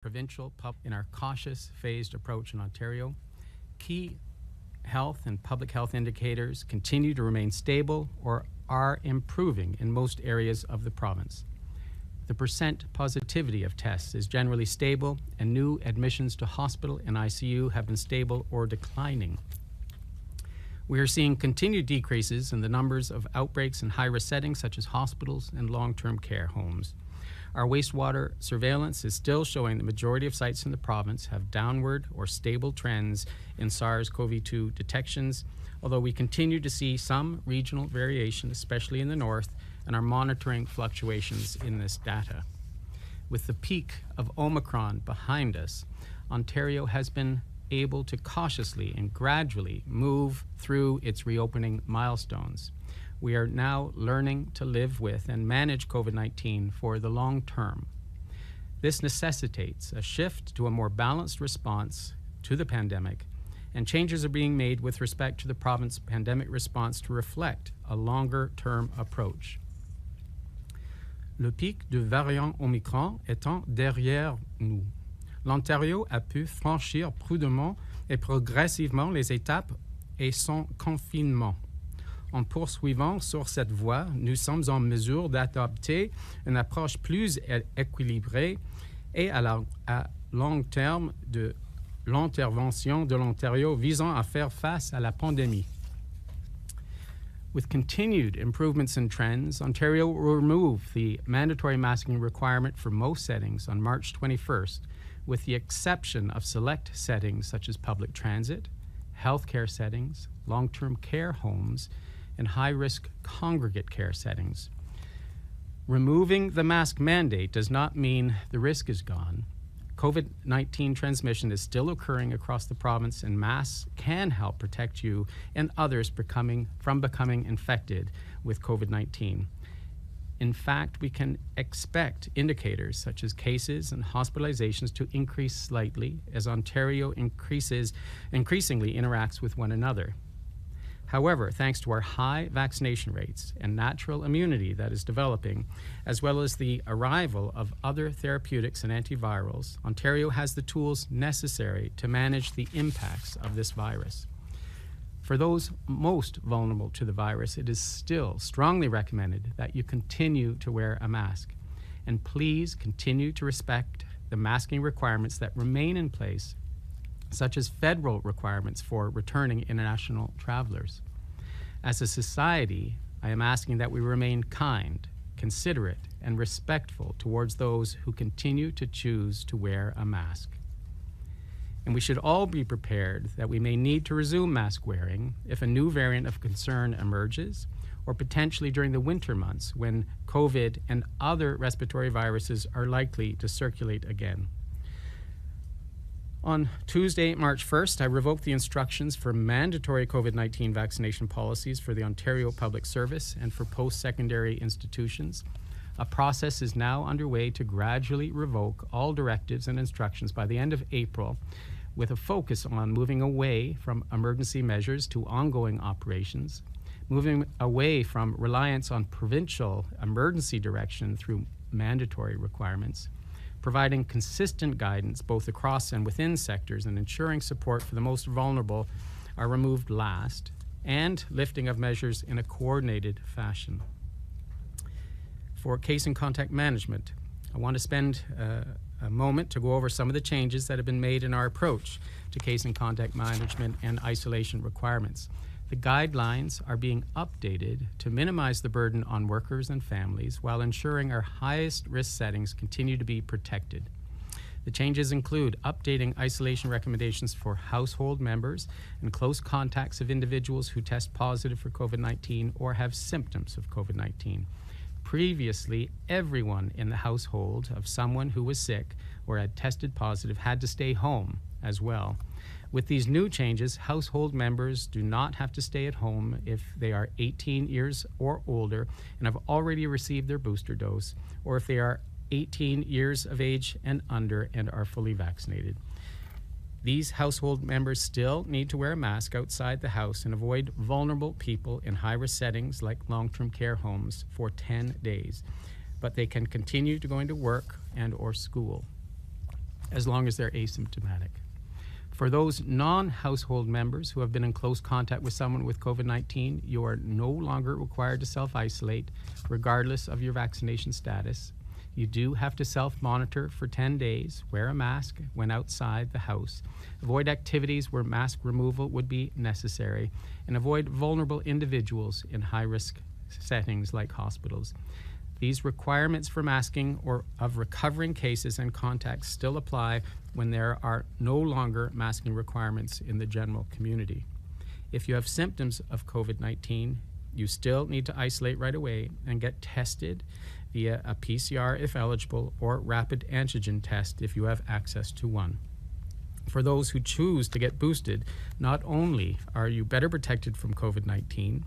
provincial in our cautious phased approach in Ontario. Key health and public health indicators continue to remain stable or are improving in most areas of the province. The percent positivity of tests is generally stable, and new admissions to hospital and ICU have been stable or declining. We are seeing continued decreases in the numbers of outbreaks in high-risk settings such as hospitals and long-term care homes. Our wastewater surveillance is still showing the majority of sites in the province have downward or stable trends in SARS-CoV-2 detections, although we continue to see some regional variation, especially in the north, and are monitoring fluctuations in this data. With the peak of Omicron behind us, Ontario has been able to cautiously and gradually move through its reopening milestones. We are now learning to live with and manage COVID-19 for the long term. This necessitates a shift to a more balanced response to the pandemic, and changes are being made with respect to the province's pandemic response to reflect a longer-term approach. Le pic du variant Omicron étant derrière nous, l'Ontario a pu franchir prudemment et progressivement les étapes et son confinement. En poursuivant sur cette voie, nous sommes en mesure d'adopter une approche plus équilibrée et à long terme de l'intervention de l'Ontario visant à faire face à la pandémie. With continued improvements in trends, Ontario will remove the mandatory masking requirement for most settings on March 21st, with the exception of select settings such as public transit, healthcare settings, long-term care homes, and high-risk congregate care settings. Removing the mask mandate does not mean the risk is gone. COVID-19 transmission is still occurring across the province, and masks can help protect you and others from becoming infected with COVID-19. In fact, we can expect indicators such as cases and hospitalizations to increase slightly as Ontario increasingly interacts with one another. However, thanks to our high vaccination rates and natural immunity that is developing, as well as the arrival of other therapeutics and antivirals, Ontario has the tools necessary to manage the impacts of this virus. For those most vulnerable to the virus, it is still strongly recommended that you continue to wear a mask. And please continue to respect the masking requirements that remain in place, such as federal requirements for returning international travelers. As a society, I am asking that we remain kind, considerate, and respectful towards those who continue to choose to wear a mask. And we should all be prepared that we may need to resume mask wearing if a new variant of concern emerges, or potentially during the winter months when COVID and other respiratory viruses are likely to circulate again. On Tuesday, March 1st, I revoked the instructions for mandatory COVID-19 vaccination policies for the Ontario Public Service and for post-secondary institutions. A process is now underway to gradually revoke all directives and instructions by the end of April, with a focus on moving away from emergency measures to ongoing operations, moving away from reliance on provincial emergency direction through mandatory requirements, providing consistent guidance both across and within sectors, and ensuring support for the most vulnerable are removed last, and lifting of measures in a coordinated fashion. For case and contact management, I want to spend a moment to go over some of the changes that have been made in our approach to case and contact management and isolation requirements. The guidelines are being updated to minimize the burden on workers and families while ensuring our highest risk settings continue to be protected. The changes include updating isolation recommendations for household members and close contacts of individuals who test positive for COVID-19 or have symptoms of COVID-19. Previously, everyone in the household of someone who was sick or had tested positive had to stay home as well. With these new changes, household members do not have to stay at home if they are 18 years or older and have already received their booster dose, or if they are 18 years of age and under and are fully vaccinated. These household members still need to wear a mask outside the house and avoid vulnerable people in high-risk settings like long-term care homes for 10 days, but they can continue to go into work and or school. as long as they're asymptomatic. For those non-household members who have been in close contact with someone with COVID-19, you are no longer required to self-isolate regardless of your vaccination status. You do have to self-monitor for 10 days, wear a mask when outside the house, avoid activities where mask removal would be necessary, and avoid vulnerable individuals in high-risk settings like hospitals. These requirements for masking or of recovering cases and contacts still apply when there are no longer masking requirements in the general community. If you have symptoms of COVID-19, you still need to isolate right away and get tested via a PCR if eligible or rapid antigen test if you have access to one. For those who choose to get boosted, not only are you better protected from COVID-19,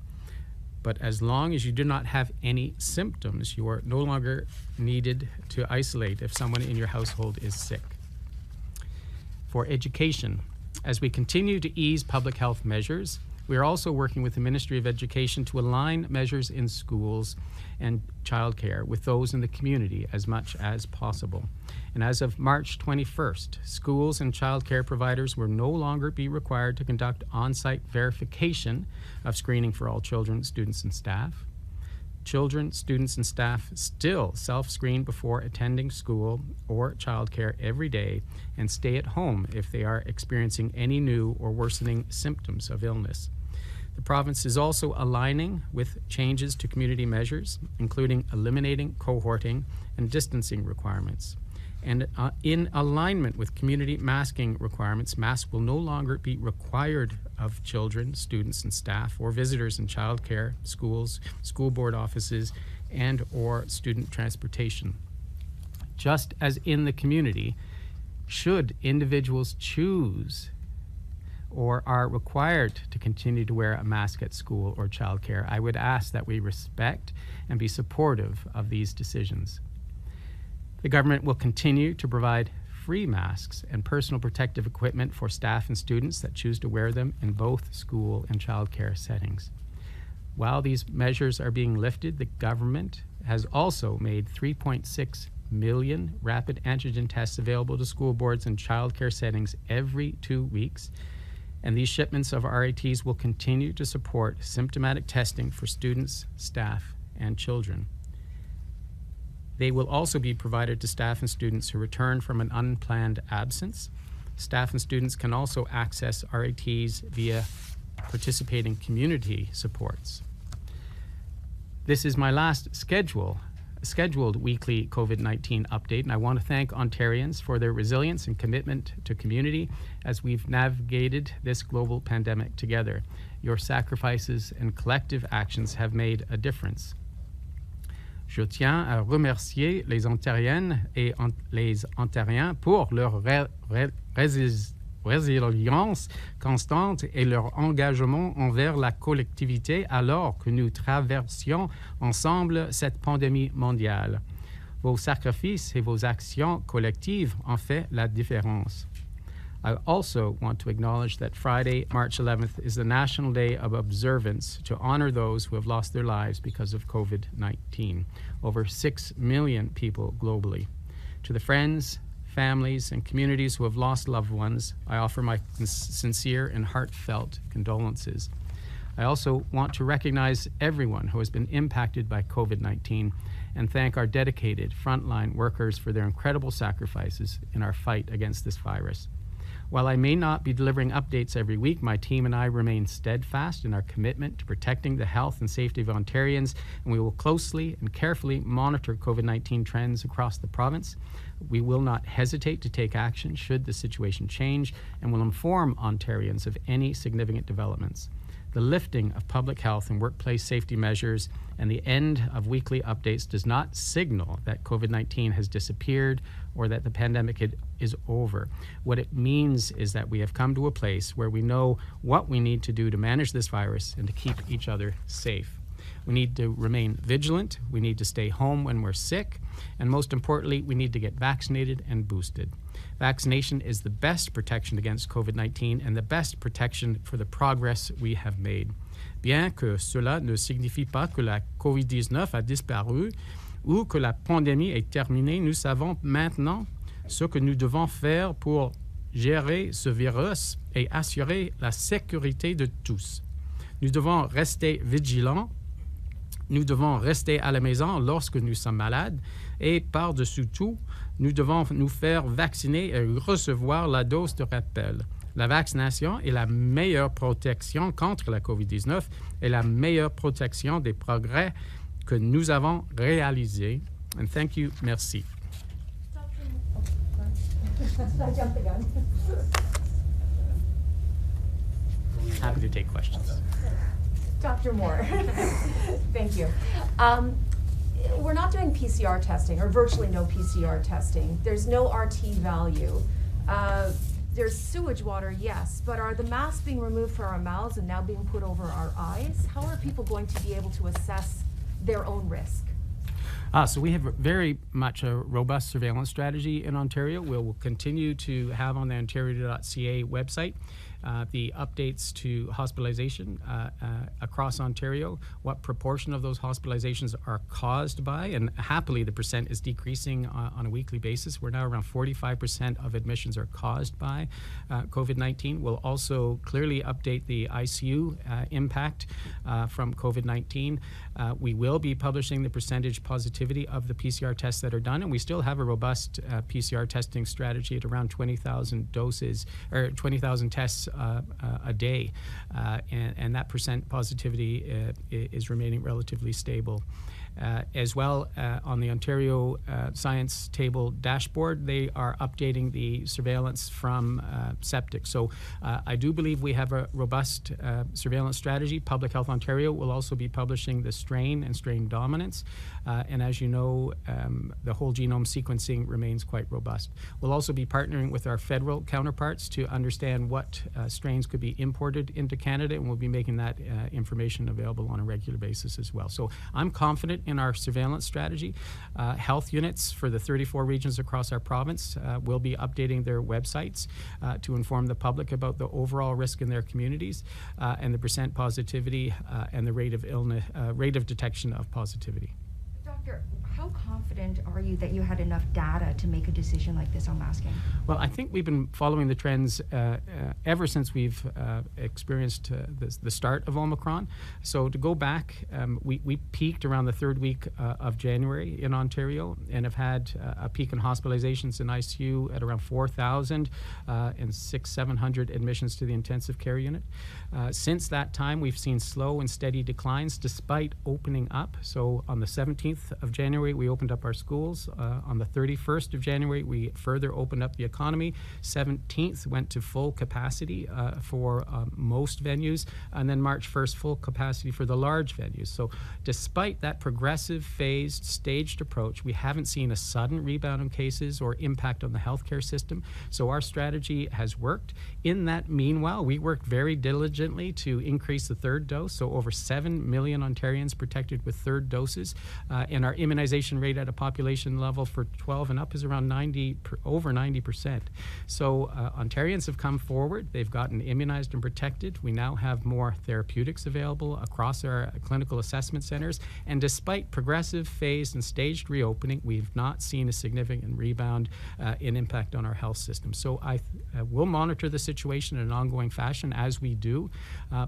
but as long as you do not have any symptoms, you are no longer needed to isolate if someone in your household is sick. For education, as we continue to ease public health measures, we are also working with the Ministry of Education to align measures in schools and childcare with those in the community as much as possible. And as of March 21st, schools and childcare providers will no longer be required to conduct on-site verification of screening for all children, students, and staff. Children, students, and staff still self-screen before attending school or childcare every day and stay at home if they are experiencing any new or worsening symptoms of illness. The province is also aligning with changes to community measures, including eliminating cohorting and distancing requirements. And in alignment with community masking requirements, masks will no longer be required of children, students, and staff, or visitors in childcare, schools, school board offices, and or student transportation. Just as in the community, should individuals choose or are required to continue to wear a mask at school or childcare, I would ask that we respect and be supportive of these decisions. The government will continue to provide free masks and personal protective equipment for staff and students that choose to wear them in both school and childcare settings. While these measures are being lifted, the government has also made 3.6 million rapid antigen tests available to school boards and childcare settings every 2 weeks. And these shipments of RATs will continue to support symptomatic testing for students, staff, and children. They will also be provided to staff and students who return from an unplanned absence. Staff and students can also access RATs via participating community supports. This is my last scheduled weekly COVID-19 update, and I want to thank Ontarians for their resilience and commitment to community as we've navigated this global pandemic together. Your sacrifices and collective actions have made a difference. Je tiens à remercier les Ontariennes et les Ontariens pour leur résilience constante et leur engagement envers la collectivité alors que nous traversions ensemble cette pandémie mondiale. Vos sacrifices et vos actions collectives ont fait la différence. I also want to acknowledge that Friday, March 11th, is the National Day of Observance to honor those who have lost their lives because of COVID-19. Over 6 million people globally. To the friends, families, and communities who have lost loved ones, I offer my sincere and heartfelt condolences. I also want to recognize everyone who has been impacted by COVID-19 and thank our dedicated frontline workers for their incredible sacrifices in our fight against this virus. While I may not be delivering updates every week, my team and I remain steadfast in our commitment to protecting the health and safety of Ontarians, and we will closely and carefully monitor COVID-19 trends across the province. We will not hesitate to take action should the situation change, and will inform Ontarians of any significant developments. The lifting of public health and workplace safety measures and the end of weekly updates does not signal that COVID-19 has disappeared or that the pandemic is over. What it means is that we have come to a place where we know what we need to do to manage this virus and to keep each other safe. We need to remain vigilant, we need to stay home when we're sick, and most importantly, we need to get vaccinated and boosted. Vaccination is the best protection against COVID-19 and the best protection for the progress we have made. Bien que cela ne signifie pas que la COVID-19 a disparu ou que la pandémie est terminée, nous savons maintenant ce que nous devons faire pour gérer ce virus et assurer la sécurité de tous. Nous devons rester vigilants. Nous devons rester à la maison lorsque nous sommes malades. Et par-dessus tout, nous devons nous faire vacciner et recevoir la dose de rappel. La vaccination est la meilleure protection contre la COVID-19 et la meilleure protection des progrès que nous avons réalisés. And thank you. Merci. Happy to take questions. Dr. Moore, thank you. We're not doing PCR testing, or virtually no PCR testing. There's no RT value. There's sewage water, yes, but are the masks being removed from our mouths and now being put over our eyes? How are people going to be able to assess their own risk? So we have very much a robust surveillance strategy in Ontario. We'll continue to have on the ontario.ca website the updates to hospitalization across Ontario, what proportion of those hospitalizations are caused by, and happily the percent is decreasing on a weekly basis. We're now around 45% of admissions are caused by COVID-19. We'll also clearly update the ICU impact from COVID-19. We will be publishing the percentage positivity of the PCR tests that are done, and we still have a robust PCR testing strategy at around 20,000 doses, or 20,000 tests a day, and that percent positivity is remaining relatively stable. As well, on the Ontario Science Table dashboard, they are updating the surveillance from septic. So I do believe we have a robust surveillance strategy. Public Health Ontario will also be publishing the strain and strain dominance. And as you know, the whole genome sequencing remains quite robust. We'll also be partnering with our federal counterparts to understand what strains could be imported into Canada, and we'll be making that information available on a regular basis as well. So I'm confident in our surveillance strategy. Health units for the 34 regions across our province will be updating their websites to inform the public about the overall risk in their communities and the percent positivity and the rate of illness, rate of detection of positivity. Doctor, how confident are you that you had enough data to make a decision like this on masking? Well, I think we've been following the trends ever since we've experienced the start of Omicron. So to go back, we peaked around the third week of January in Ontario and have had a peak in hospitalizations in ICU at around 4,000 and 600-700 admissions to the intensive care unit. Since that time, we've seen slow and steady declines despite opening up. So on the 17th of January, we opened up our schools. On the 31st of January, we further opened up the economy. 17th went to full capacity for most venues, and then March 1st, full capacity for the large venues. So despite that progressive, phased, staged approach, we haven't seen a sudden rebound in cases or impact on the healthcare system. So our strategy has worked. In that meanwhile, we worked very diligently to increase the third dose. So over 7 million Ontarians protected with third doses. And our immunization rate at a population level for 12 and up is around over 90%. So Ontarians have come forward. They've gotten immunized and protected. We now have more therapeutics available across our clinical assessment centers. And despite progressive, phased, and staged reopening, we've not seen a significant rebound in impact on our health system. So I will monitor the situation in an ongoing fashion as we do,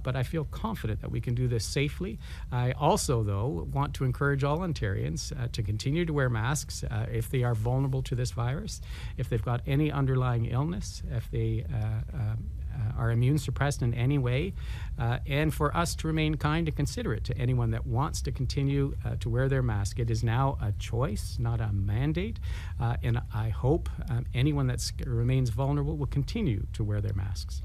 but I feel confident that we can do this safely. I also, though, want to encourage all Ontarians to continue to wear masks if they are vulnerable to this virus, if they've got any underlying illness, if they are immune suppressed in any way, and for us to remain kind and considerate to anyone that wants to continue to wear their mask. It is now a choice, not a mandate, and I hope anyone that remains vulnerable will continue to wear their masks.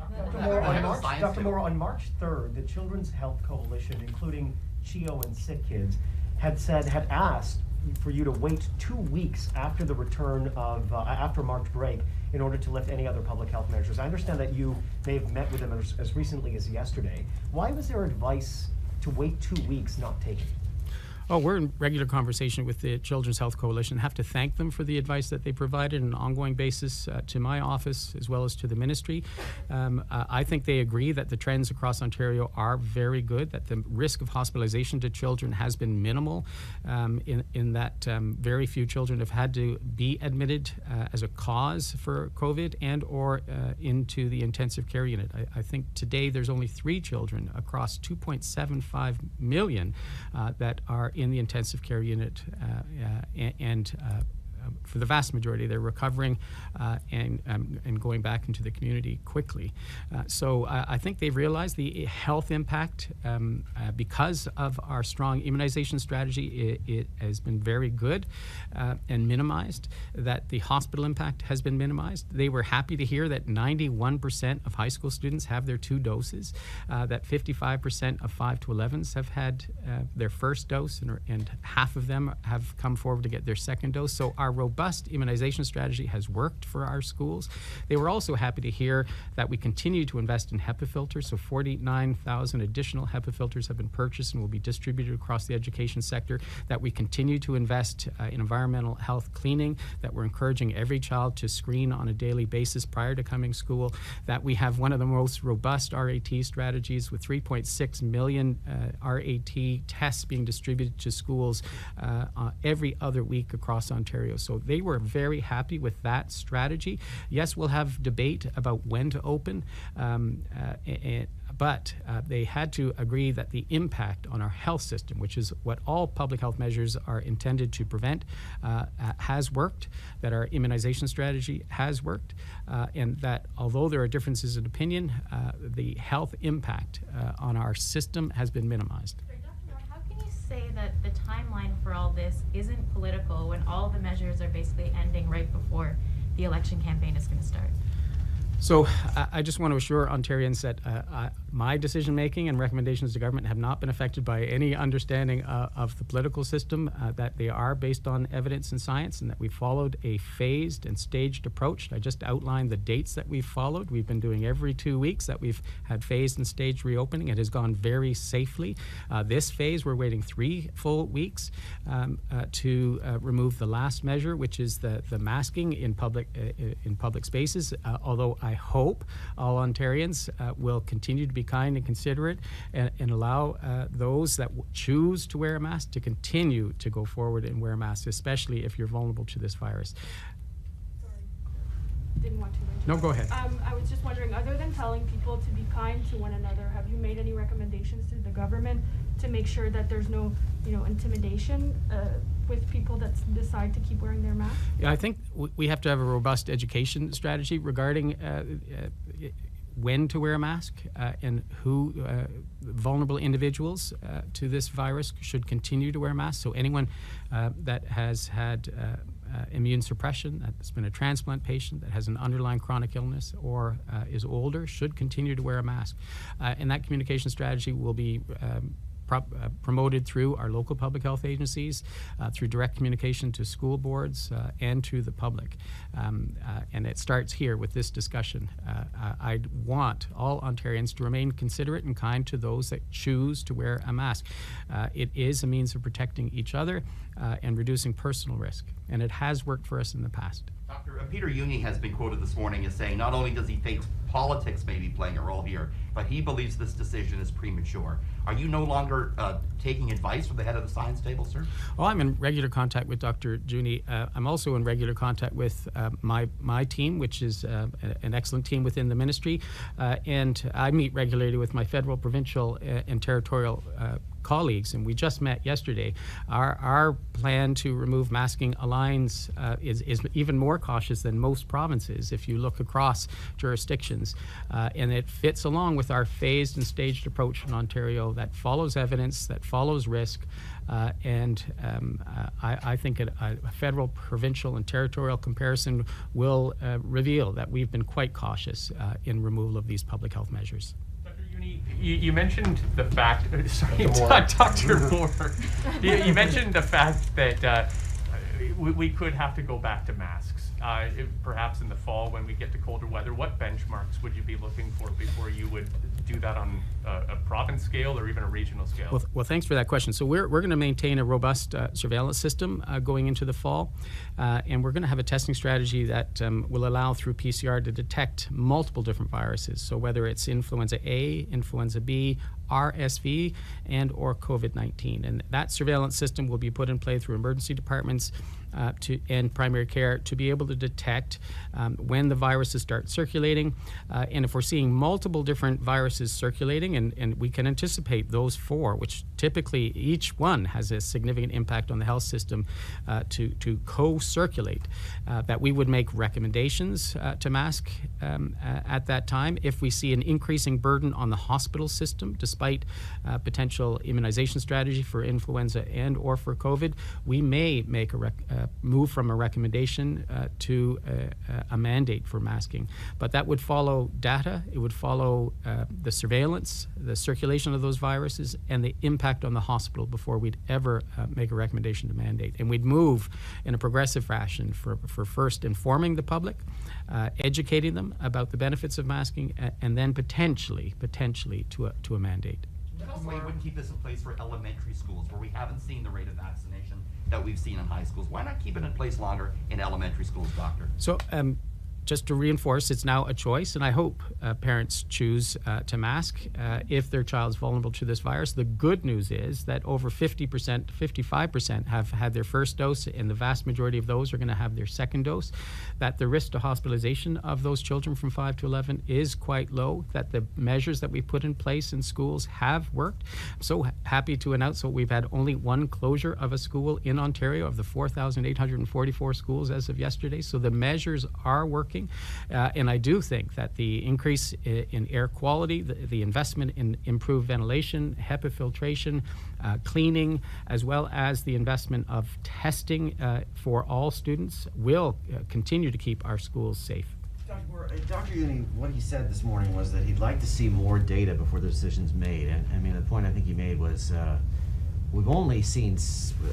Dr. Moore, on March 3rd, the Children's Health Coalition, including CHEO and Sick Kids, had asked for you to wait 2 weeks after the return of, after March break, in order to lift any other public health measures. I understand that you may have met with them as recently as yesterday. Why was their advice to wait 2 weeks not taken? Oh, we're in regular conversation with the Children's Health Coalition. I have to thank them for the advice that they provided on an ongoing basis to my office as well as to the ministry. I think they agree that the trends across Ontario are very good, that the risk of hospitalization to children has been minimal, in that very few children have had to be admitted as a cause for COVID and or into the intensive care unit. I think today there's only 3 children across 2.75 million that are in the intensive care unit, and for the vast majority, they're recovering and going back into the community quickly. So I think they've realized the health impact because of our strong immunization strategy. It has been very good and minimized, that the hospital impact has been minimized. They were happy to hear that 91% of high school students have their 2 doses, that 55% of 5 to 11s have had their first dose, and half of them have come forward to get their second dose. So our robust immunization strategy has worked for our schools. They were also happy to hear that we continue to invest in HEPA filters. So 49,000 additional HEPA filters have been purchased and will be distributed across the education sector, that we continue to invest in environmental health cleaning, that we're encouraging every child to screen on a daily basis prior to coming school, that we have one of the most robust RAT strategies with 3.6 million RAT tests being distributed to schools every other week across Ontario. So they were very happy with that strategy. Yes, we'll have debate about when to open, but they had to agree that the impact on our health system, which is what all public health measures are intended to prevent, has worked, that our immunization strategy has worked, and that although there are differences in opinion, the health impact on our system has been minimized. Say that the timeline for all this isn't political when all the measures are basically ending right before the election campaign is going to start? So I just want to assure Ontarians that my decision-making and recommendations to government have not been affected by any understanding of the political system, that they are based on evidence and science, and that we followed a phased and staged approach. I just outlined the dates that we've followed. We've been doing every 2 weeks that we've had phased and staged reopening. It has gone very safely. This phase, we're waiting 3 full weeks to remove the last measure, which is the masking in public spaces, although I hope all Ontarians will continue to be kind and considerate and allow those that choose to wear a mask to continue to go forward and wear a mask, especially if you're vulnerable to this virus. Sorry, didn't want to interrupt. No, go ahead. I was just wondering, other than telling people to be kind to one another, have you made any recommendations to the government to make sure that there's no, intimidation with people that decide to keep wearing their mask? Yeah, I think we have to have a robust education strategy regarding when to wear a mask and who vulnerable individuals to this virus should continue to wear masks. So anyone that has had immune suppression, that's been a transplant patient, that has an underlying chronic illness or is older, should continue to wear a mask. And that communication strategy will be promoted through our local public health agencies, through direct communication to school boards and to the public. And it starts here with this discussion. I want all Ontarians to remain considerate and kind to those that choose to wear a mask. It is a means of protecting each other and reducing personal risk, and it has worked for us in the past. Dr. Peter Juni has been quoted this morning as saying not only does he think politics may be playing a role here, but he believes this decision is premature. Are you no longer taking advice from the head of the science table, sir? Well, I'm in regular contact with Dr. Juni. I'm also in regular contact with my team, which is an excellent team within the ministry, and I meet regularly with my federal, provincial, and territorial colleagues, and we just met yesterday. Our plan to remove masking aligns is even more cautious than most provinces if you look across jurisdictions, and it fits along with our phased and staged approach in Ontario that follows evidence, that follows risk, and I think a federal, provincial, and territorial comparison will reveal that we've been quite cautious in removal of these public health measures. You mentioned the fact, sorry, Dr. Moore, you mentioned the fact that we could have to go back to masks perhaps in the fall when we get to colder weather, what benchmarks would you be looking for before you would do that on a province scale or even a regional scale? Well, thanks for that question. So we're going to maintain a robust surveillance system going into the fall, and we're going to have a testing strategy that will allow through PCR to detect multiple different viruses. So whether it's influenza A, influenza B, RSV, and or COVID-19. And that surveillance system will be put in play through emergency departments and primary care to be able to detect when the viruses start circulating. And if we're seeing multiple different viruses circulating, and we can anticipate those four, which typically each one has a significant impact on the health system to co-circulate, that we would make recommendations to mask at that time. If we see an increasing burden on the hospital system, despite potential immunization strategy for influenza and or for COVID, we may make a move from a recommendation to a mandate for masking. But that would follow data, it would follow the surveillance, the circulation of those viruses, and the impact on the hospital before we'd ever make a recommendation to mandate. And we'd move in a progressive fashion for first informing the public, educating them about the benefits of masking, and then potentially to a mandate. Why you wouldn't keep this in place for elementary schools where we haven't seen the rate of vaccination that we've seen in high schools? Why not keep it in place longer in elementary schools, Doctor? So just to reinforce, it's now a choice, and I hope parents choose to mask if their child's vulnerable to this virus. The good news is that over 50%, 55% have had their first dose, and the vast majority of those are going to have their second dose, that the risk to hospitalization of those children from 5 to 11 is quite low, that the measures that we put in place in schools have worked. I'm so happy to announce that we've had only one closure of a school in Ontario of the 4,844 schools as of yesterday, so the measures are working. And I do think that the increase in air quality, the investment in improved ventilation, HEPA filtration, cleaning, as well as the investment of testing for all students will continue to keep our schools safe. Dr. Uni, what he said this morning was that he'd like to see more data before the decision's made. And I mean, the point I think he made was we've only seen,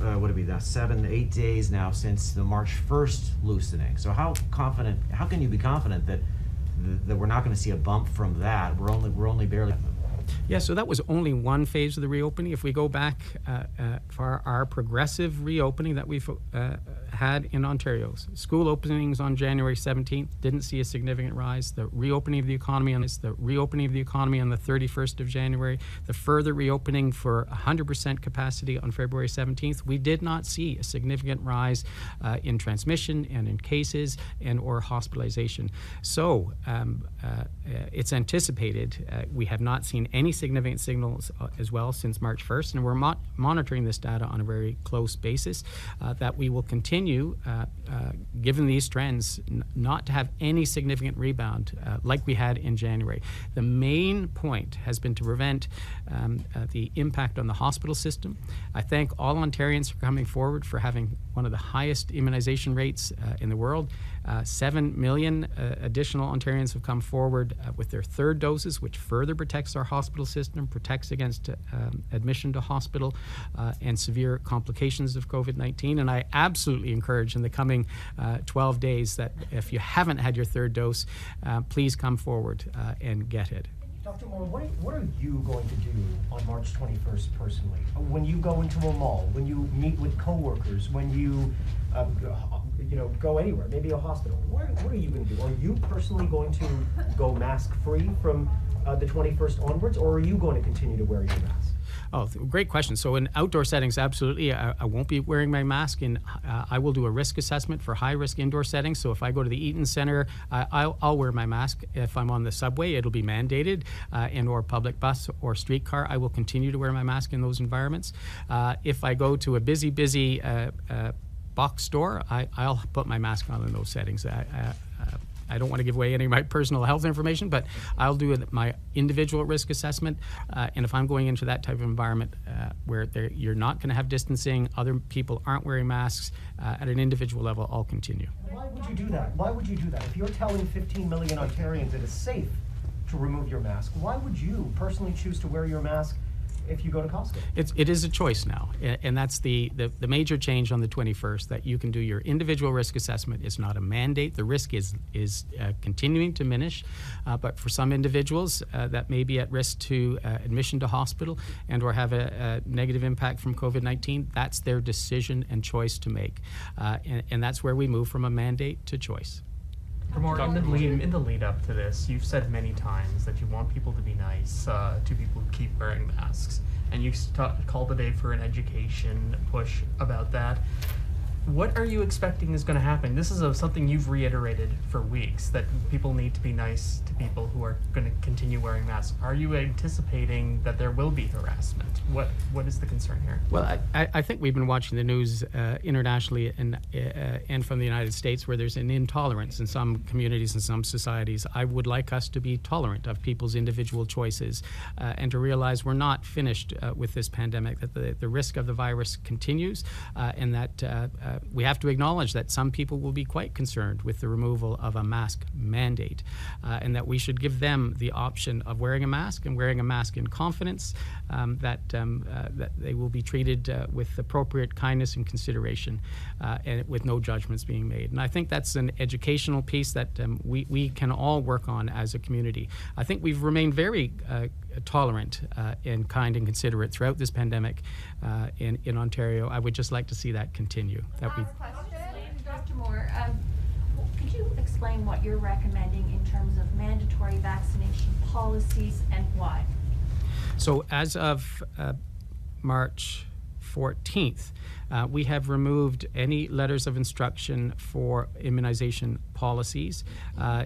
what would it be, now 7-8 days now since the March 1st loosening. So how can you be confident that we're not going to see a bump from that? We're only barely. Yeah, so that was only one phase of the reopening. If we go back for our progressive reopening that we've had in Ontario, school openings on January 17th didn't see a significant rise. The reopening of the economy on the 31st of January, the further reopening for 100% capacity on February 17th, we did not see a significant rise in transmission and in cases and or hospitalization. So it's anticipated. We have not seen any significant signals as well since March 1st, and we're monitoring this data on a very close basis, that we will continue, given these trends, not to have any significant rebound like we had in January. The main point has been to prevent the impact on the hospital system. I thank all Ontarians for coming forward for having one of the highest immunization rates in the world. 7 million additional Ontarians have come forward with their third doses, which further protects our hospital system, protects against admission to hospital and severe complications of COVID-19. And I absolutely encourage in the coming 12 days that if you haven't had your third dose, please come forward and get it. Dr. Moore, what are you going to do on March 21st personally? When you go into a mall, when you meet with coworkers, when you go anywhere, maybe a hospital, what are you going to do? Are you personally going to go mask-free from the 21st onwards, or are you going to continue to wear your mask? Oh, great question. So in outdoor settings, absolutely, I won't be wearing my mask. I will do a risk assessment for high-risk indoor settings. So if I go to the Eaton Centre, I'll wear my mask. If I'm on the subway, it'll be mandated, and or public bus or streetcar, I will continue to wear my mask in those environments. If I go to a busy box store, I'll put my mask on in those settings. I don't want to give away any of my personal health information, but I'll do my individual risk assessment. And if I'm going into that type of environment where you're not going to have distancing, other people aren't wearing masks, at an individual level, I'll continue. Why would you do that? Why would you do that? If you're telling 15 million Ontarians it is safe to remove your mask, why would you personally choose to wear your mask if you go to Costco. It is a choice now, and that's the major change on the 21st, that you can do your individual risk assessment. It's not a mandate. The risk is continuing to diminish, but for some individuals that may be at risk to admission to hospital and or have a negative impact from COVID-19, that's their decision and choice to make, and that's where we move from a mandate to choice. In the lead up to this, you've said many times that you want people to be nice to people who keep wearing masks, and you've called today for an education push about that. What are you expecting is going to happen? This is something you've reiterated for weeks, that people need to be nice to people who are going to continue wearing masks. Are you anticipating that there will be harassment? What is the concern here? Well, I think we've been watching the news internationally and from the United States, where there's an intolerance in some communities and some societies. I would like us to be tolerant of people's individual choices and to realize we're not finished with this pandemic, that the risk of the virus continues, and that we have to acknowledge that some people will be quite concerned with the removal of a mask mandate, and that we should give them the option of wearing a mask and wearing a mask in confidence, that they will be treated with appropriate kindness and consideration, and with no judgments being made. And I think that's an educational piece that we can all work on as a community. I think we've remained very tolerant and kind and considerate throughout this pandemic in Ontario. I would just like to see that continue. Last question, Dr. Moore. Could you explain what you're recommending in terms of mandatory vaccination policies and why? So as of March 14th, we have removed any letters of instruction for immunization policies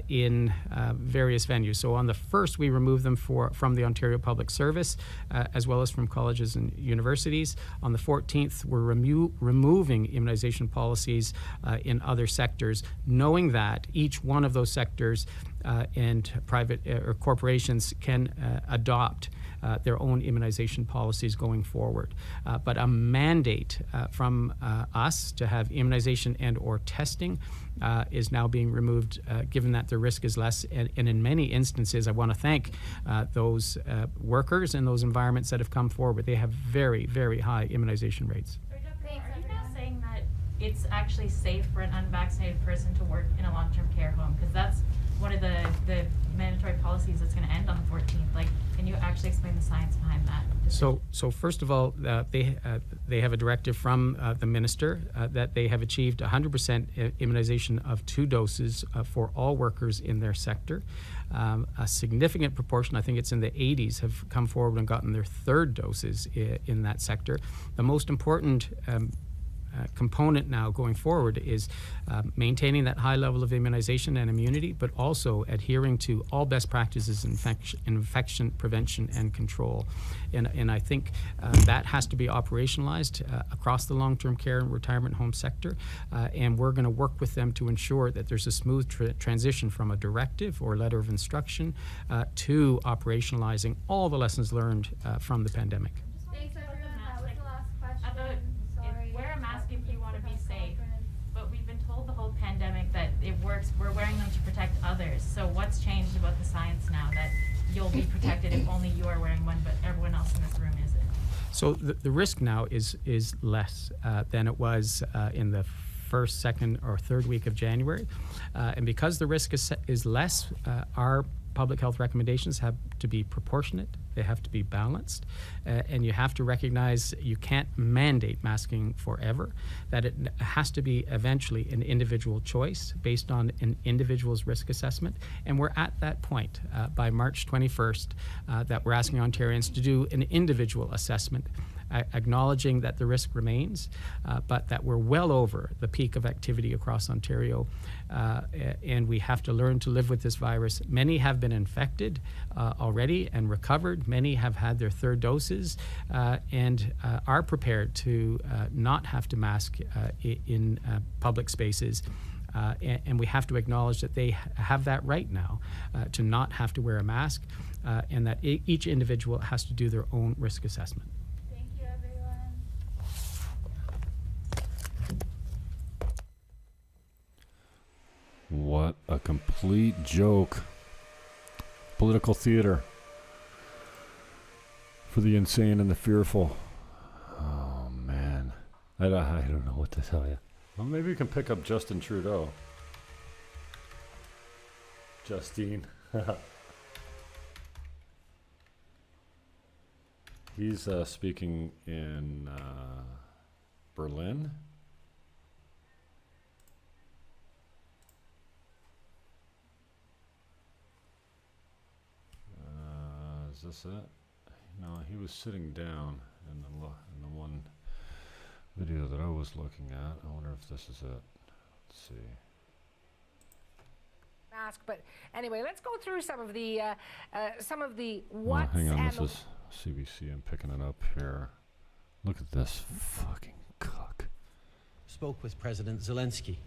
in various venues. So on the 1st, we removed them from the Ontario Public Service, as well as from colleges and universities. On the 14th, we're removing immunization policies in other sectors, knowing that each one of those sectors and private or corporations can adopt their own immunization policies going forward. But a mandate from us to have immunization and or testing is now being removed, given that the risk is less. And in many instances, I want to thank those workers and those environments that have come forward. They have very, very high immunization rates. Are you now saying that it's actually safe for an unvaccinated person to work in a long-term care home? Because that's one of the mandatory policies that's going to end on the 14th. Like, can you actually explain the science behind that? So first of all, they have a directive from the minister that they have achieved 100% immunization of 2 doses for all workers in their sector. A significant proportion, I think it's in the 80s, have come forward and gotten their 3rd doses in that sector. The most important component now going forward is maintaining that high level of immunization and immunity, but also adhering to all best practices in infection prevention and control. And I think that has to be operationalized across the long-term care and retirement home sector, and we're going to work with them to ensure that there's a smooth transition from a directive or letter of instruction to operationalizing all the lessons learned from the pandemic. Thanks, everyone. That was the last question. Wear a mask if you want to be safe, but we've been told the whole pandemic that it works. We're wearing them to protect others. So what's changed about the science now that you'll be protected if only you are wearing one, but everyone else in this room isn't? So the risk now is less than it was in the 1st, 2nd, or 3rd week of January, and because the risk is less, our public health recommendations have to be proportionate, they have to be balanced, and you have to recognize you can't mandate masking forever, that it has to be eventually an individual choice based on an individual's risk assessment. And we're at that point by March 21st that we're asking Ontarians to do an individual assessment, acknowledging that the risk remains, but that we're well over the peak of activity across Ontario, and we have to learn to live with this virus. Many have been infected already and recovered. Many have had their 3rd doses and are prepared to not have to mask in public spaces. And we have to acknowledge that they have that right now to not have to wear a mask, and that each individual has to do their own risk assessment. What a complete joke. Political theater. for the insane and the fearful. Oh, man. I don't know what to tell you. Well, maybe we can pick up Justin Trudeau. Justine. He's speaking in Berlin. Is this it? No, he was sitting down in the one video that I was looking at. I wonder if this is it. Let's see. But anyway, let's go through some of the what's. Hang on, this is CBC. I'm picking it up here. Look at this fucking cuck. Spoke with President Zelensky,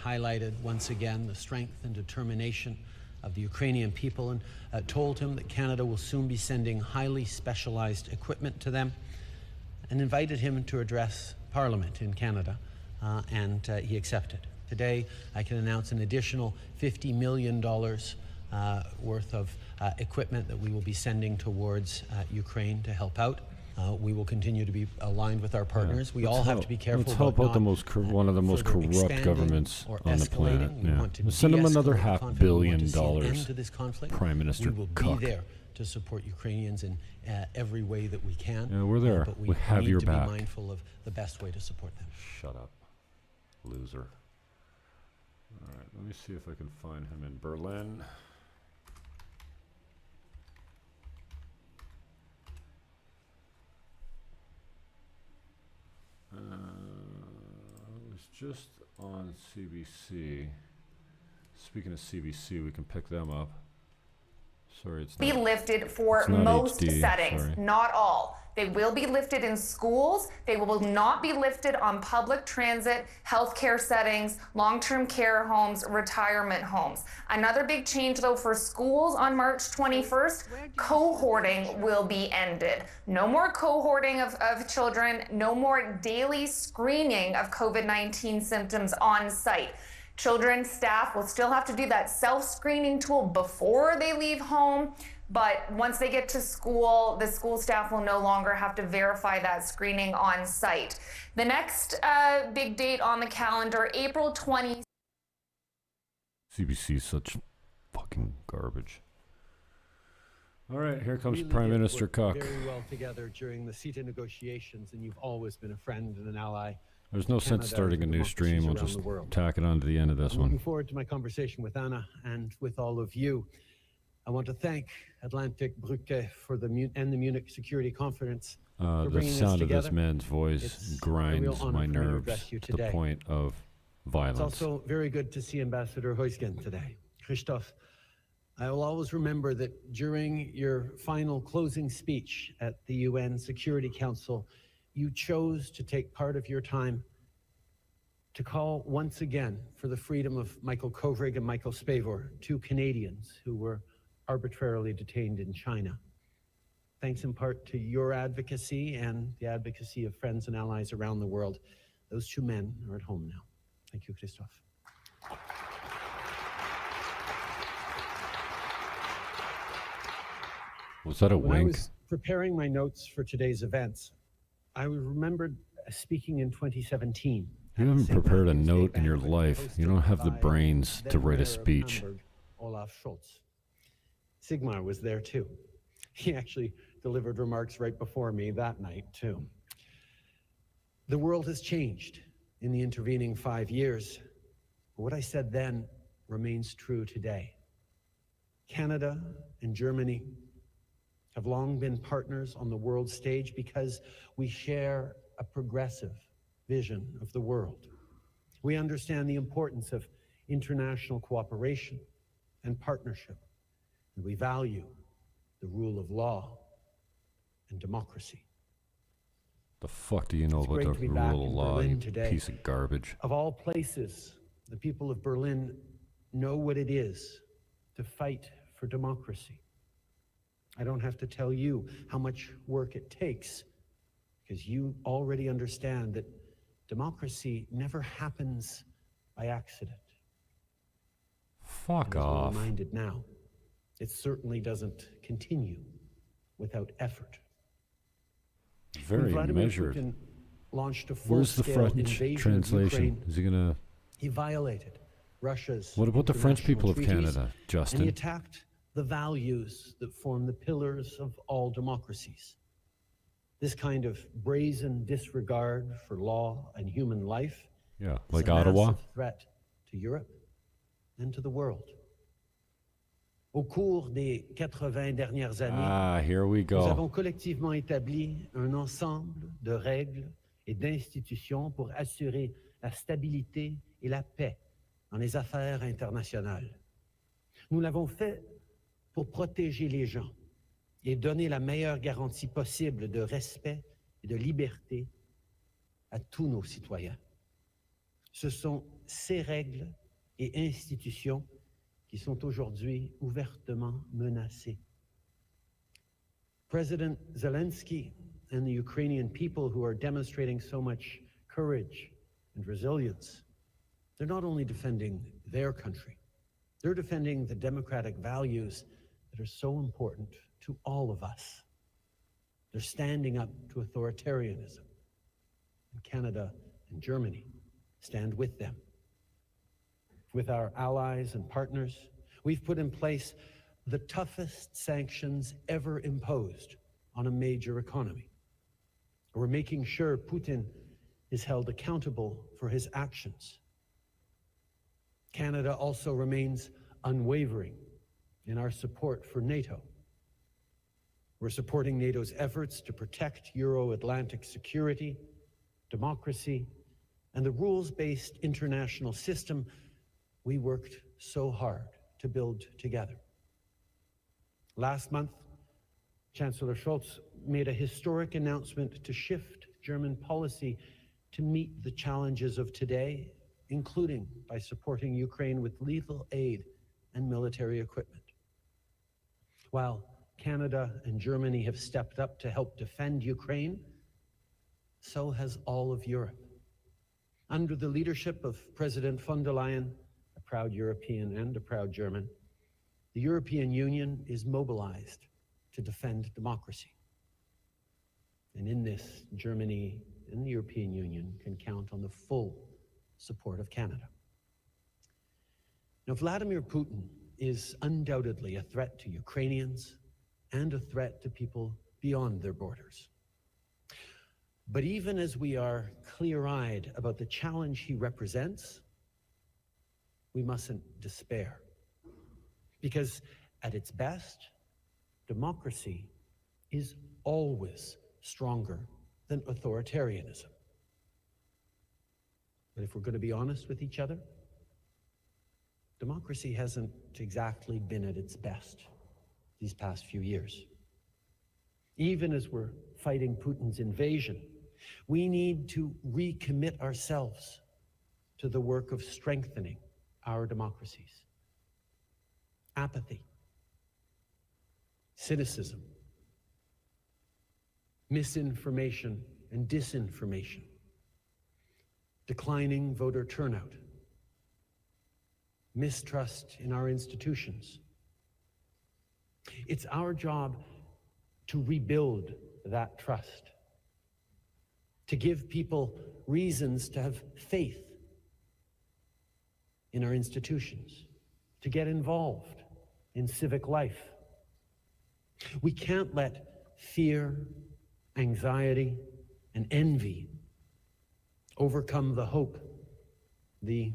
highlighted once again the strength and determination of the Ukrainian people, and told him that Canada will soon be sending highly specialized equipment to them, and invited him to address Parliament in Canada, and he accepted. Today, I can announce an additional $50 million worth of equipment that we will be sending towards Ukraine to help out. We will continue to be aligned with our partners. We all have to be careful. Let's help out one of the most corrupt governments on the planet. Yeah. Send them another $500 million. Prime Minister we will cuck. Be there to support Ukrainians in every way that we can. Yeah, we're there. But we have need your to back. Be mindful of the best way to support them. Shut up, loser. All right, let me see if I can find him in Berlin. It was just on CBC. Speaking of CBC, we can pick them up. Sorry, it's be not, lifted for it's not most HD, settings, sorry. not all. They will be lifted in schools. They will not be lifted on public transit, healthcare settings, long-term care homes, retirement homes. Another big change though for schools on March 21st, cohorting will be ended. No more cohorting of children, no more daily screening of COVID-19 symptoms on site. Children, staff will still have to do that self-screening tool before they leave home, but once they get to school, the school staff will no longer have to verify that screening on site. The next big date on the calendar, April 20. CBC is such fucking garbage. All right, here comes Prime Minister Cook. Very well together during the CETA negotiations, and you've always been a friend and an ally. There's no sense starting a new stream. We'll just tack it on to the end of this I'm one. looking forward to my conversation with Anna and with all of you. I want to thank Atlantic Brücke for the Munich Security Conference. The sound of this man's voice grinds my nerves to the point of violence. It's also very good to see Ambassador Huysgen today. Christoph, I will always remember that during your final closing speech at the UN Security Council, you chose to take part of your time to call once again for the freedom of Michael Kovrig and Michael Spavor, two Canadians who were arbitrarily detained in China. Thanks in part to your advocacy and the advocacy of friends and allies around the world, those two men are at home now. Thank you, Christoph. Was that a When I wink? was preparing my notes for today's events, I remembered speaking in 2017. You haven't prepared a note in your life. You don't have the brains to write a speech. Olaf Scholz. Sigmar was there too. He actually delivered remarks right before me that night too. The world has changed in the intervening 5 years. But what I said then remains true today. Canada and Germany have long been partners on the world stage because we share a progressive vision of the world. We understand the importance of international cooperation and partnership, and we value the rule of law and democracy. The fuck do you know about the rule of law, you piece of garbage? Of all places, the people of Berlin know what it is to fight for democracy. I don't have to tell you how much work it takes, because you already understand that democracy never happens by accident. Fuck and off. As we're reminded now, it certainly doesn't continue without effort. Very Vladimir measured. Putin launched a Where's the full-scale French invasion translation? of Ukraine. Is he gonna? He violated Russia's What about the French people of international treaties, Canada, and Justin? he attacked the values that form the pillars of all democracies. This kind of brazen disregard for law and human life Yeah, is like a Ottawa. massive threat to Europe and to the world. Au cours des 80 dernières années, Ah, here we nous go. avons collectivement établi un ensemble de règles et d'institutions pour assurer la stabilité et la paix dans les affaires internationales. Nous l'avons fait pour protéger les gens et donner la meilleure garantie possible de respect et de liberté à tous nos citoyens. Ce sont ces règles et institutions qui sont aujourd'hui ouvertement menacées. President Zelensky and the Ukrainian people who are demonstrating so much courage and resilience, they're not only defending their country, they're defending the democratic values that are so important to all of us. They're standing up to authoritarianism. And Canada and Germany stand with them. With our allies and partners, we've put in place the toughest sanctions ever imposed on a major economy. We're making sure Putin is held accountable for his actions. Canada also remains unwavering in our support for NATO. We're supporting NATO's efforts to protect Euro-Atlantic security, democracy, and the rules-based international system we worked so hard to build together. Last month, Chancellor Scholz made a historic announcement to shift German policy to meet the challenges of today, including by supporting Ukraine with lethal aid and military equipment. While Canada and Germany have stepped up to help defend Ukraine, so has all of Europe. Under the leadership of President von der Leyen, a proud European and a proud German, the European Union is mobilized to defend democracy. And in this, Germany and the European Union can count on the full support of Canada. Now, Vladimir Putin is undoubtedly a threat to Ukrainians and a threat to people beyond their borders. But even as we are clear-eyed about the challenge he represents, we mustn't despair. Because at its best, democracy is always stronger than authoritarianism. But if we're going to be honest with each other, democracy hasn't exactly been at its best these past few years. Even as we're fighting Putin's invasion, we need to recommit ourselves to the work of strengthening our democracies. Apathy, cynicism, misinformation and disinformation, declining voter turnout, mistrust in our institutions. It's our job to rebuild that trust, to give people reasons to have faith in our institutions, to get involved in civic life. We can't let fear, anxiety, and envy overcome the hope, the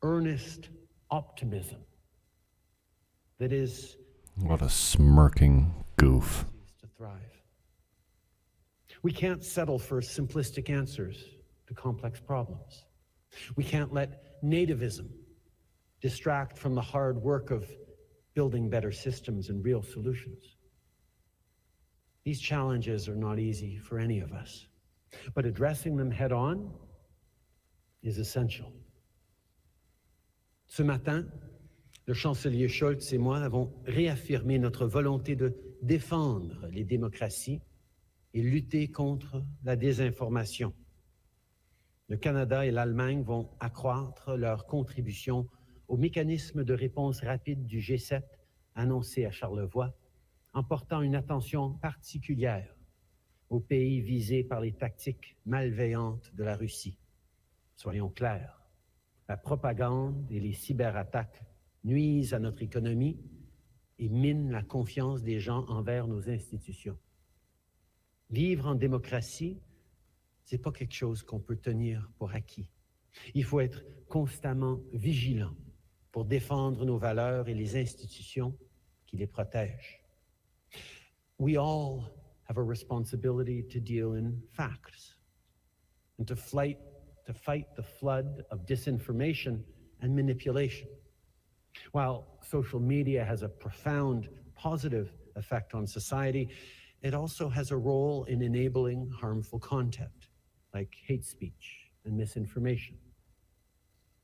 earnest optimism that is What a smirking goof. to thrive. We can't settle for simplistic answers to complex problems. We can't let nativism distract from the hard work of building better systems and real solutions. These challenges are not easy for any of us, but addressing them head on is essential. Ce matin, le chancelier Scholz et moi avons réaffirmé notre volonté de défendre les démocraties et lutter contre la désinformation. Le Canada et l'Allemagne vont accroître leur contribution au mécanisme de réponse rapide du G7 annoncé à Charlevoix, en portant une attention particulière aux pays visés par les tactiques malveillantes de la Russie. Soyons clairs, la propagande et les cyberattaques nuisent à notre économie et minent la confiance des gens envers nos institutions. Vivre en démocratie, c'est pas quelque chose qu'on peut tenir pour acquis. Il faut être constamment vigilant pour défendre nos valeurs et les institutions qui les protègent. We all have a responsibility to deal in facts and to fight the flood of disinformation and manipulation. While social media has a profound positive effect on society, it also has a role in enabling harmful content, like hate speech and misinformation.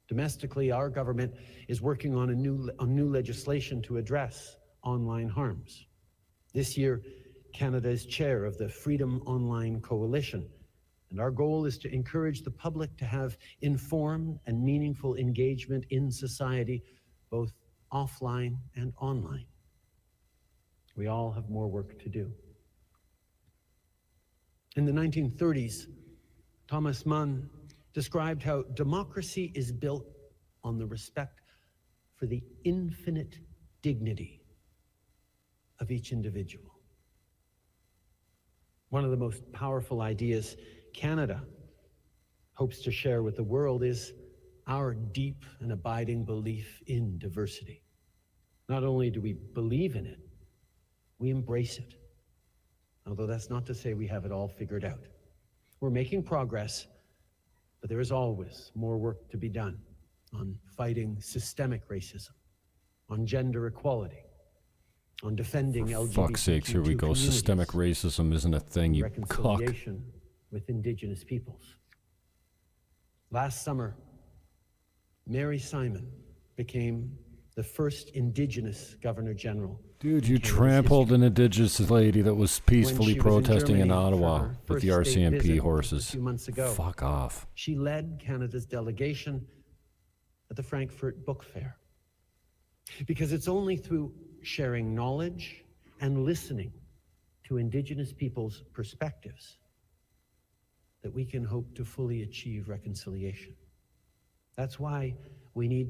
Domestically, our government is working on new legislation to address online harms. This year, Canada is chair of the Freedom Online Coalition, and our goal is to encourage the public to have informed and meaningful engagement in society, both offline and online. We all have more work to do. In the 1930s, Thomas Mann described how democracy is built on the respect for the infinite dignity of each individual. One of the most powerful ideas Canada hopes to share with the world is our deep and abiding belief in diversity. Not only do we believe in it, we embrace it. Although that's not to say we have it all figured out. We're making progress, but there is always more work to be done on fighting systemic racism, on gender equality, on defending LGBTQ Fuck's sakes, here we go. Systemic racism isn't a thing, you cock. Reconciliation with Indigenous peoples. Last summer, Mary Simon became the first Indigenous Governor General. Dude, you trampled an Indigenous lady that was peacefully protesting in Ottawa with the RCMP horses. Fuck off. She led Canada's delegation at the Frankfurt Book Fair. Because it's only through sharing knowledge and listening to Indigenous people's perspectives that we can hope to fully achieve reconciliation. That's why we need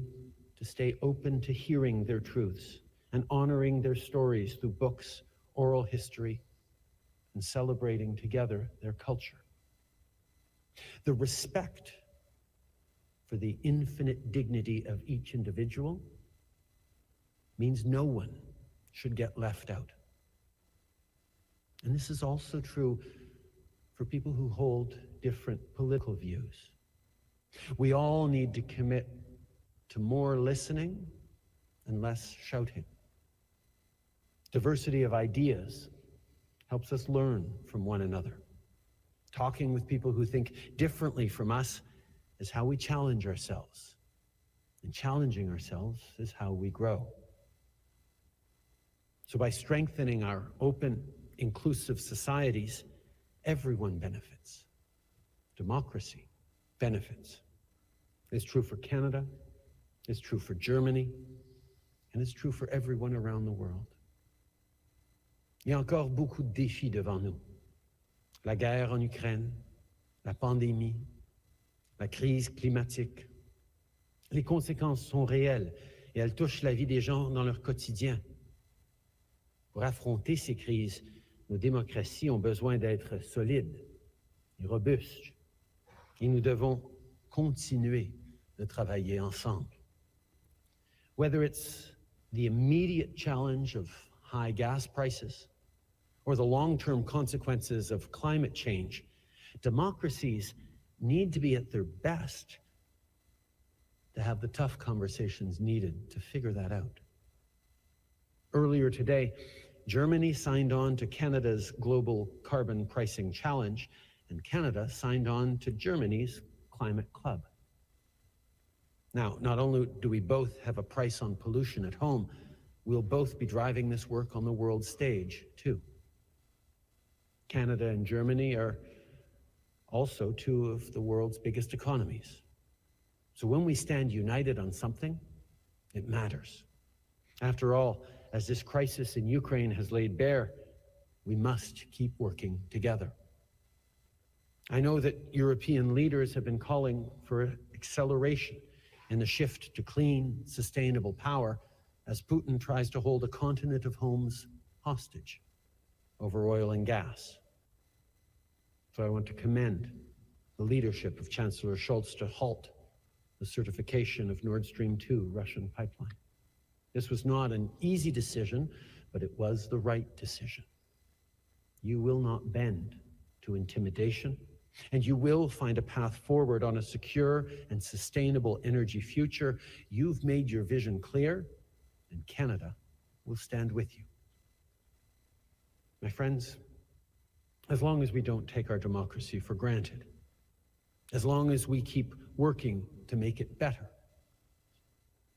to stay open to hearing their truths and honoring their stories through books, oral history, and celebrating together their culture. The respect for the infinite dignity of each individual means no one should get left out. And this is also true for people who hold different political views. We all need to commit to more listening and less shouting. Diversity of ideas helps us learn from one another. Talking with people who think differently from us is how we challenge ourselves. And challenging ourselves is how we grow. So by strengthening our open, inclusive societies, everyone benefits. Democracy benefits. It's true for Canada, it's true for Germany, and it's true for everyone around the world. Il y a encore beaucoup de défis devant nous. La guerre en Ukraine, la pandémie, la crise climatique. Les conséquences sont réelles et elles touchent la vie des gens dans leur quotidien. Pour affronter ces crises, nos démocraties ont besoin d'être solides et robustes. Et nous devons continuer de travailler ensemble. Whether it's the immediate challenge of high gas prices or the long-term consequences of climate change, democracies need to be at their best to have the tough conversations needed to figure that out. Earlier today, Germany signed on to Canada's Global Carbon Pricing Challenge, and Canada signed on to Germany's Climate Club. Now, not only do we both have a price on pollution at home, we'll both be driving this work on the world stage, too. Canada and Germany are also two of the world's biggest economies. So when we stand united on something, it matters. After all, as this crisis in Ukraine has laid bare, we must keep working together. I know that European leaders have been calling for acceleration in the shift to clean, sustainable power as Putin tries to hold a continent of homes hostage over oil and gas. So I want to commend the leadership of Chancellor Scholz to halt the certification of Nord Stream 2 Russian pipeline. This was not an easy decision, but it was the right decision. You will not bend to intimidation, and you will find a path forward on a secure and sustainable energy future. You've made your vision clear, and Canada will stand with you. My friends, as long as we don't take our democracy for granted, as long as we keep working to make it better,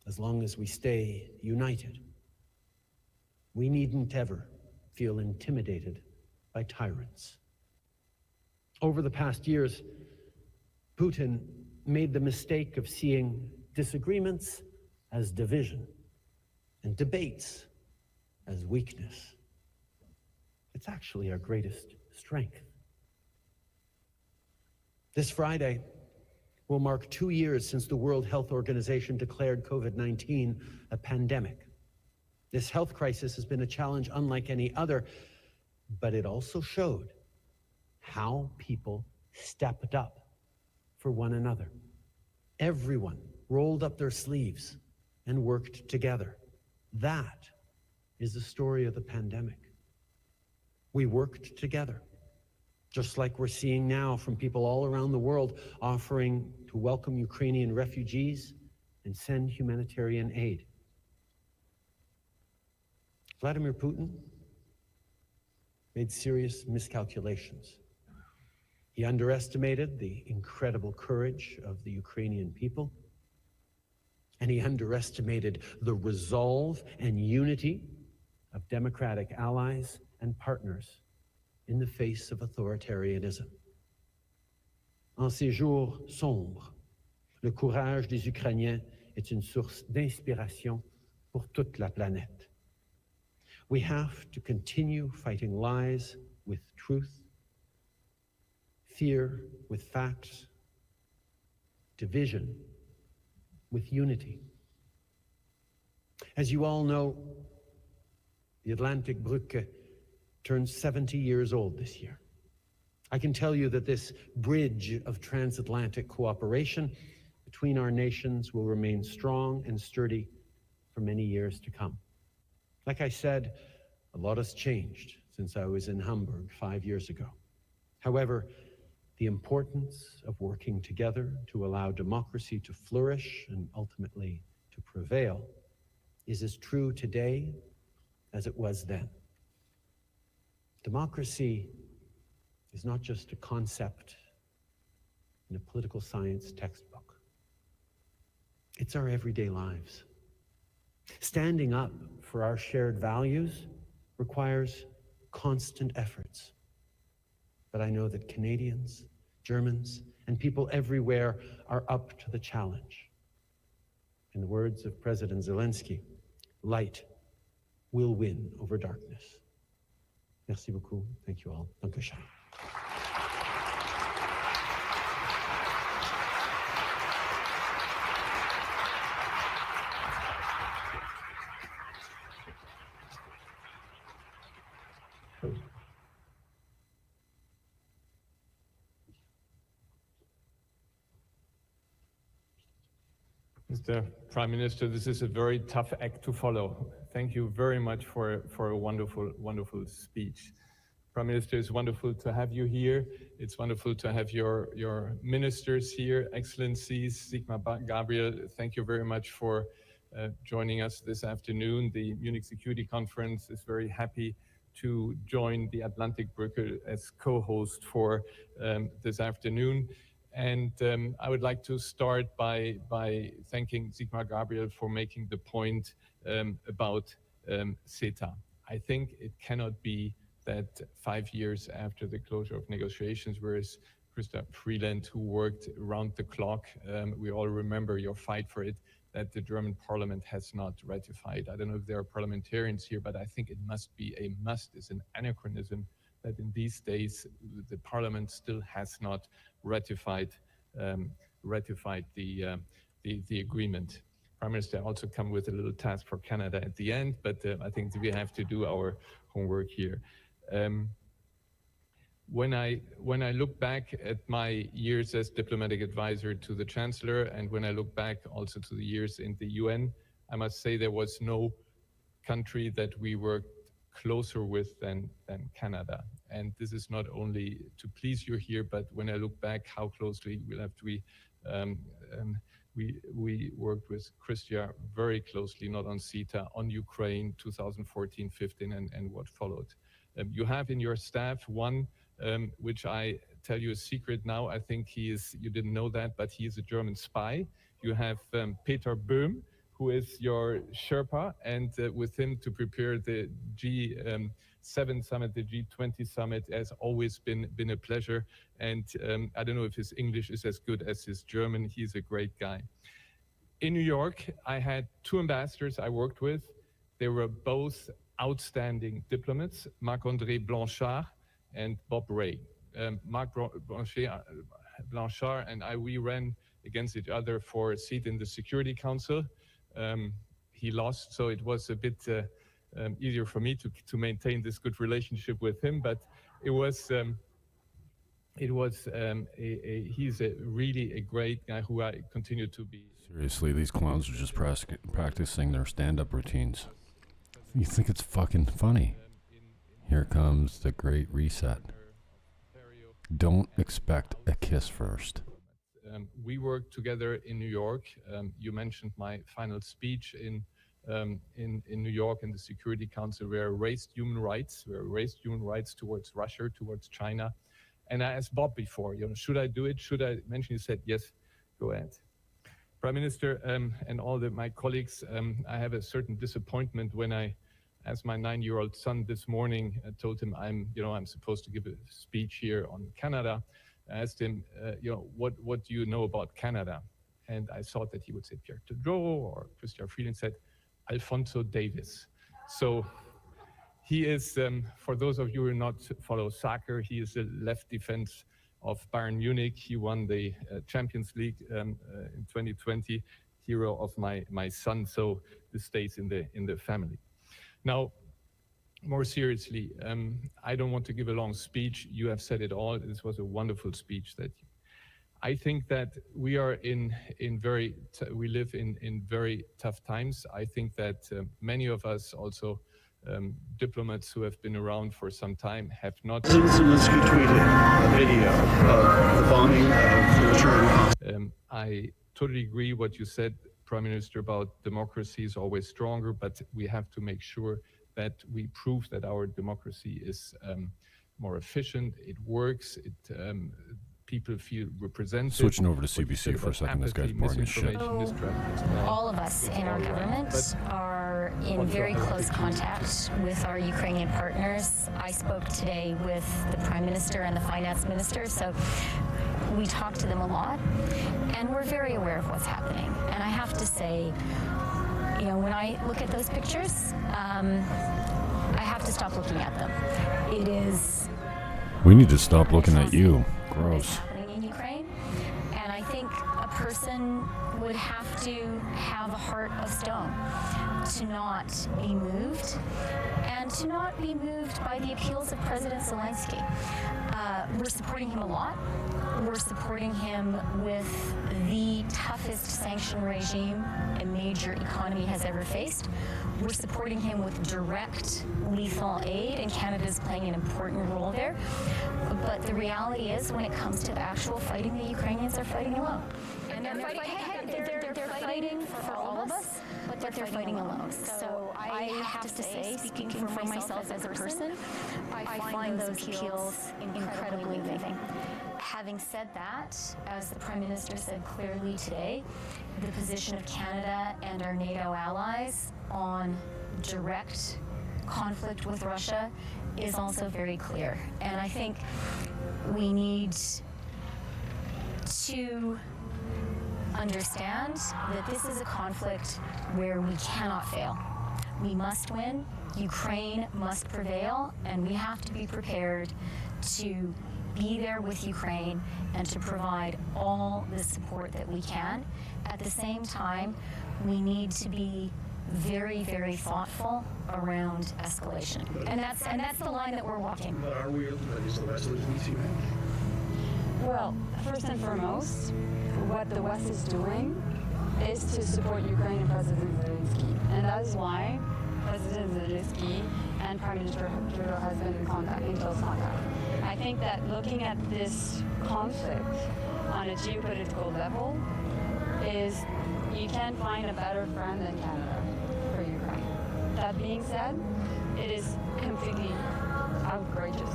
as long as we stay united, we needn't ever feel intimidated by tyrants. Over the past years, Putin made the mistake of seeing disagreements as division and debates as weakness. It's actually our greatest strength. This Friday will mark 2 years since the World Health Organization declared COVID-19 a pandemic. This health crisis has been a challenge unlike any other, but it also showed how people stepped up for one another. Everyone rolled up their sleeves and worked together. That is the story of the pandemic. We worked together, just like we're seeing now from people all around the world offering to welcome Ukrainian refugees and send humanitarian aid. Vladimir Putin made serious miscalculations. He underestimated the incredible courage of the Ukrainian people, and he underestimated the resolve and unity of democratic allies and partners in the face of authoritarianism. En ces jours sombres, le courage des Ukrainiens est une source d'inspiration pour toute la planète. We have to continue fighting lies with truth, fear with facts, division with unity. As you all know, the Atlantic Brücke turns 70 years old this year. I can tell you that this bridge of transatlantic cooperation between our nations will remain strong and sturdy for many years to come. Like I said, a lot has changed since I was in Hamburg 5 years ago. However, the importance of working together to allow democracy to flourish and ultimately to prevail is as true today as it was then. Democracy is not just a concept in a political science textbook. It's our everyday lives. Standing up for our shared values requires constant efforts. But I know that Canadians, Germans, and people everywhere are up to the challenge. In the words of President Zelensky, light will win over darkness. Merci beaucoup. Thank you all. Dankeschön. Mr. Prime Minister, this is a very tough act to follow. Thank you very much for a wonderful, wonderful speech. Prime Minister, it's wonderful to have you here. It's wonderful to have your ministers here, Excellencies, Sigmar Gabriel. Thank you very much for joining us this afternoon. The Munich Security Conference is very happy to join the Atlantic Brücke as co-host for this afternoon. And I would like to start by thanking Sigmar Gabriel for making the point about CETA. I think it cannot be that 5 years after the closure of negotiations, whereas Krista Freeland, who worked around the clock, we all remember your fight for it, that the German parliament has not ratified. I don't know if there are parliamentarians here, but I think it must be a must, it's an anachronism that in these days the Parliament still has not ratified the agreement. Prime Minister also come with a little task for Canada at the end, but I think we have to do our homework here. When I look back at my years as diplomatic advisor to the Chancellor, and when I look back also to the years in the UN, I must say there was no country that we worked closer with than Canada. And this is not only to please you here, but when I look back how closely we worked with Christia very closely, not on CETA, on Ukraine, 2014, 15, and what followed. You have in your staff one, which I tell you a secret now, I think you didn't know that, but he is a German spy. You have Peter Böhm, who is your Sherpa, and with him to prepare the G7 summit, the G20 summit, has always been a pleasure. And I don't know if his English is as good as his German. He's a great guy. In New York, I had two ambassadors I worked with. They were both outstanding diplomats, Marc-André Blanchard and Bob Ray. Marc Blanchard and we ran against each other for a seat in the Security Council. He lost, so it was a bit easier for me to maintain this good relationship with him. But he's really a great guy who I continue to be. Seriously, these clowns are just practicing their stand-up routines. You think it's fucking funny? Here comes the Great Reset. Don't expect a kiss first. We worked together in New York. You mentioned my final speech in New York in the Security Council, where I raised human rights. We raised human rights towards Russia, towards China. And I asked Bob before, should I do it? Should I mention? He said, yes, go ahead. Prime Minister and all my colleagues, I have a certain disappointment when I asked my 9-year-old son this morning, told him I'm supposed to give a speech here on Canada. I asked him, what do you know about Canada? And I thought that he would say Pierre Trudeau or Chrystia Freeland, said Alphonso Davies. So he is, for those of you who do not follow soccer, he is the left defense of Bayern Munich. He won the Champions League in 2020, hero of my son. So this stays in the family. Now, more seriously, I don't want to give a long speech. You have said it all. This was a wonderful speech. I think that we are we live in very tough times. I think that many of us also diplomats who have been around for some time have not. Zelensky tweeted a video of the bombing of the return. I totally agree what you said, Prime Minister, about democracy is always stronger, but we have to make sure that we prove that our democracy is more efficient, it works, people feel represented. Switching over to CBC for a second, this guy's boring as shit. All of us in our government are in very close contact with our Ukrainian partners. I spoke today with the Prime Minister and the Finance Minister, so we talk to them a lot, and we're very aware of what's happening. And I have to say, when I look at those pictures, I have to stop looking at them. It is. We need to stop looking at you. Gross. Happening in Ukraine, and I think a person would have to have a heart of stone to not be moved, and to not be moved by the appeals of President Zelensky. We're supporting him a lot. We're supporting him with the toughest sanction regime a major economy has ever faced. We're supporting him with direct lethal aid, and Canada's playing an important role there. But the reality is, when it comes to the actual fighting, the Ukrainians are fighting alone. And they're fighting for all of us, but they're fighting alone. So I have to say, speaking for myself as a person, I find those appeals incredibly moving. Having said that, as the Prime Minister said clearly today, the position of Canada and our NATO allies on direct conflict with Russia is also very clear. And I think we need to understand that this is a conflict where we cannot fail. We must win. Ukraine must prevail, and we have to be prepared to be there with Ukraine and to provide all the support that we can. At the same time, we need to be very, very thoughtful around escalation. And that's the line that we're walking. But are we, is the West losing its humanity? Well, first and foremost, what the West is doing is to support Ukraine and President Zelensky. And that is why President Zelensky and Prime Minister Trudeau has been in close contact. I think that looking at this conflict on a geopolitical level is you can't find a better friend than Canada for Ukraine. That being said, it is completely outrageous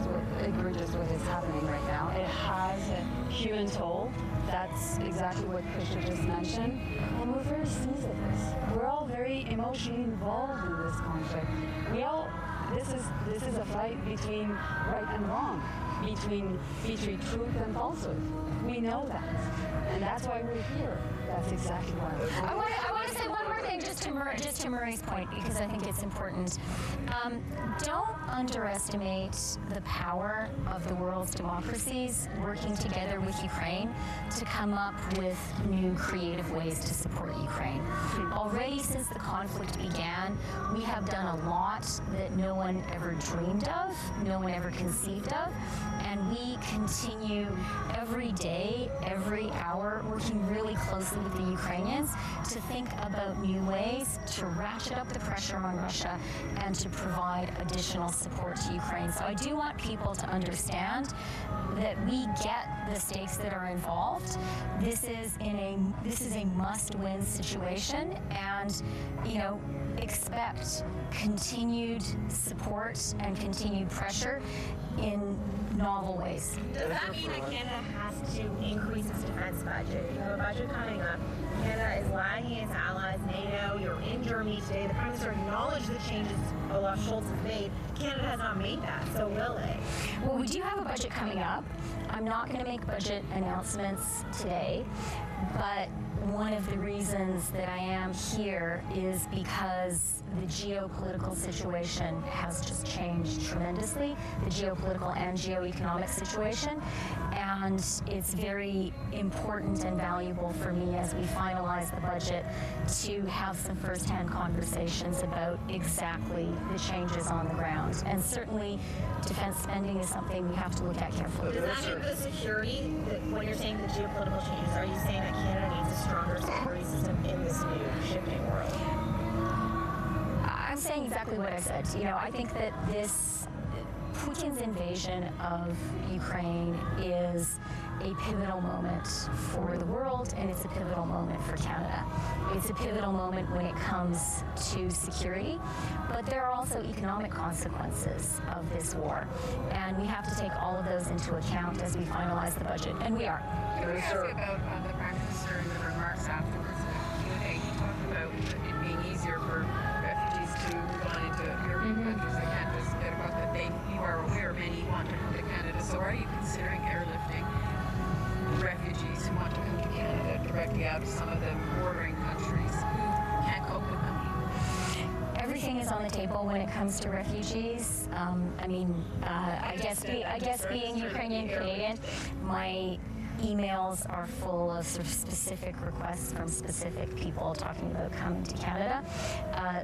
what is happening right now. It has a human toll. That's exactly what Krisha just mentioned. And we're very seized of this. We're all very emotionally involved in this conflict. This is a fight between right and wrong, between truth and falsehood. We know that. And that's why we're here. That's exactly why. I want to say one more thing just to Murray's point, because I think it's important. Don't underestimate the power of the world's democracies working together with Ukraine to come up with new creative ways to support Ukraine. Already since the conflict began, we have done a lot that no one ever dreamed of, no one ever conceived of, and we continue every day, every hour, working really closely with the Ukrainians to think about new ways to ratchet up the pressure on Russia and to provide additional support to Ukraine. So I do want people to understand that we get the stakes that are involved. This is a must-win situation, and expect continued support and continued pressure in novel ways. Does that mean that Canada has to increase its defense budget? You have a budget coming up. Canada is lagging its allies, NATO. You're in Germany today. The Prime Minister acknowledged the changes Olaf Scholz has made. Canada has not made that, so will it? Well, we do have a budget coming up. I'm not going to make budget announcements today, but one of the reasons that I am here is because the geopolitical situation has just changed tremendously, the geopolitical and geoeconomic situation, and it's very important and valuable for me as we finalize the budget to have some first-hand conversations about exactly the changes on the ground. And certainly defense spending is something we have to look at carefully. Does that mean the security, when you're saying the geopolitical changes, are you saying that Canada needs a stronger security system in this new shifting world? I'm saying exactly what I said. I think that Putin's invasion of Ukraine is a pivotal moment for the world, and it's a pivotal moment for Canada. It's a pivotal moment when it comes to security, but there are also economic consequences of this war, and we have to take all of those into account as we finalize the budget, and we are. Can I ask you about the Prime Minister and the remarks afterwards? He talked about it being easier for refugees to move on into European countries. I can't just forget about that. You are aware many want to come to Canada, so are you considering airlifting refugees who want to come to Canada directly out of some of the bordering countries who can't cope with them? Everything is on the table when it comes to refugees. I guess being Ukrainian Canadian, my emails are full of sort of specific requests from specific people talking about coming to Canada.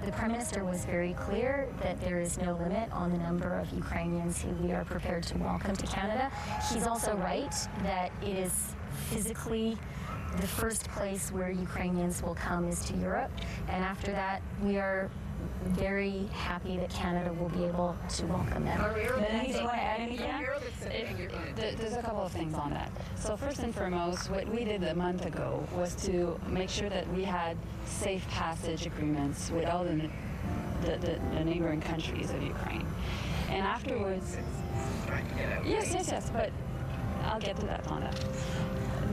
The Prime Minister was very clear that there is no limit on the number of Ukrainians who we are prepared to welcome to Canada. He's also right that it is physically the first place where Ukrainians will come is to Europe, and after that we are very happy that Canada will be able to welcome them. Do you want to add anything? There's a couple of things on that. So first and foremost, what we did a month ago was to make sure that we had safe passage agreements with all the neighboring countries of Ukraine. And afterwards, yes, but I'll get to that on that.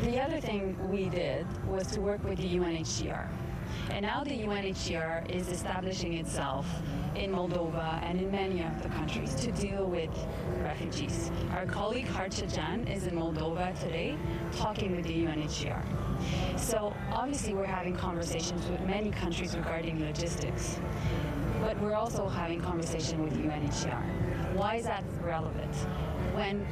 The other thing we did was to work with the UNHCR. And now the UNHCR is establishing itself in Moldova and in many of the countries to deal with refugees. Our colleague Harchajan is in Moldova today talking with the UNHCR. So obviously we're having conversations with many countries regarding logistics. but we're also having conversation with UNHCR. Why is that relevant? When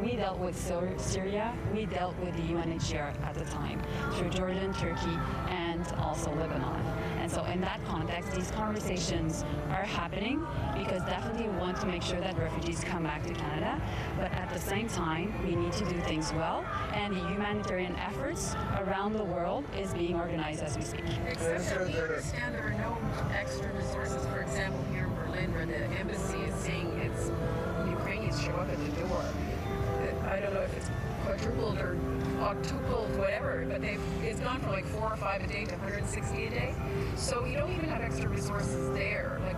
we dealt with Syria, we dealt with the UNHCR at the time through Jordan, Turkey, and also Lebanon. And so in that context, these conversations are happening because definitely we want to make sure that refugees come back to Canada, but at the same time, we need to do things well, and the humanitarian efforts around the world is being organized as we speak. Except that we understand there are no extra resources. For example, here in Berlin, where the embassy is saying it's Ukrainians show up at the door. I don't know if it's quadrupled or octupled, whatever, but it's gone from like 4 or 5 a day to 160 a day. So you don't even have extra resources there. Like,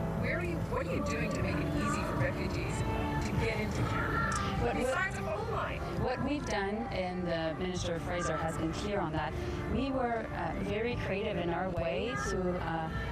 what are you doing to make it easy for refugees to get into Canada? Besides a phone line. What we've done, and the Minister Fraser has been clear on that, we were very creative in our way to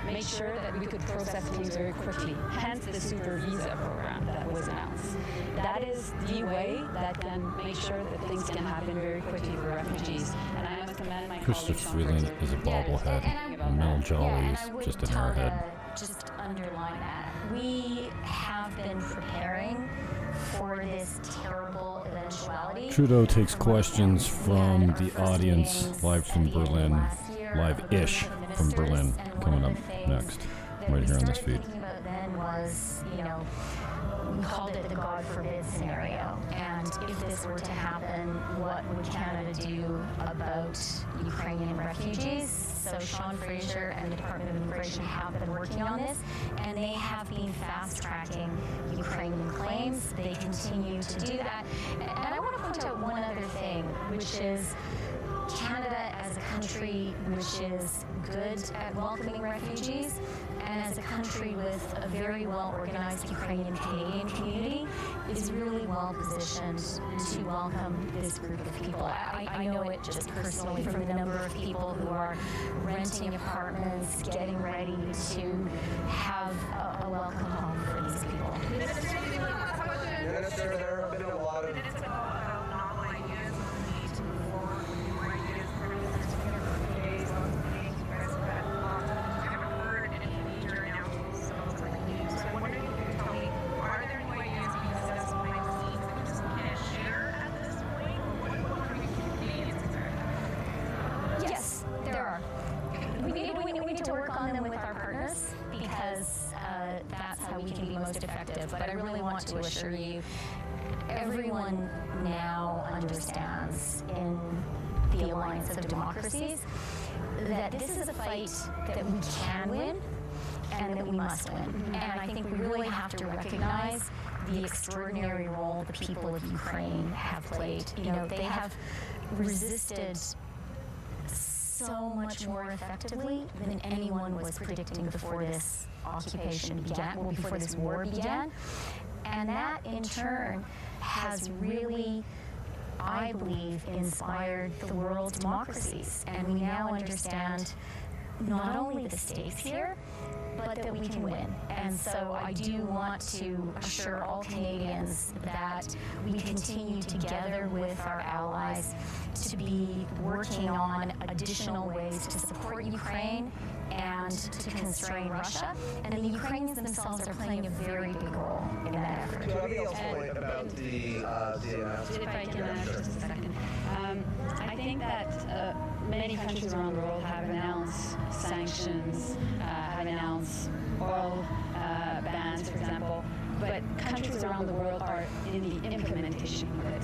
make sure that we could process things very quickly, hence the super visa program that was announced. That is the way that can make sure that things can happen very quickly for refugees. And I must commend my Krista colleagues on Freeland Fraser. is a bobblehead, and Mel Jolly is just an airhead. Just underline that. We have been preparing for this terrible eventuality. Trudeau takes questions from the audience live from Berlin, live-ish from Berlin, coming up next, right here on this feed. About then was, we called it the God forbid scenario. And if this were to happen, what would Canada do about Ukrainian refugees? So Sean Fraser and the Department of Immigration have been working on this, and they have been fast-tracking Ukrainian claims. They continue to do that. And I want to point out one other thing, which is Canada as a country which is good at welcoming refugees, and as a country with a very well-organized Ukrainian-Canadian community, is really well-positioned to welcome this group of people. I know it just personally from the number of people who are renting apartments, getting ready to have a welcome home for these people. Minister, there have been a lot of We need to work on them with our partners because that's how we can be most effective. But I really want to assure you, everyone now understands in the Alliance of Democracies that this is a fight that we can win and that we must win. And I think we really have to recognize the extraordinary role the people of Ukraine have played. They have resisted so much more effectively than anyone was predicting before this occupation began, before this war began. And that, in turn, has really, I believe, inspired the world's democracies. And we now understand not only the stakes here, but that we can win. And so I do want to assure all Canadians that we continue together with our allies to be working on additional ways to support Ukraine and to constrain Russia. And the Ukrainians themselves are playing a very big role in that effort. To Abigail's point about the announcement. If I can add just a second. I think that many countries around the world have announced sanctions, have announced oil bans, for example, but countries around the world are in the implementation of it.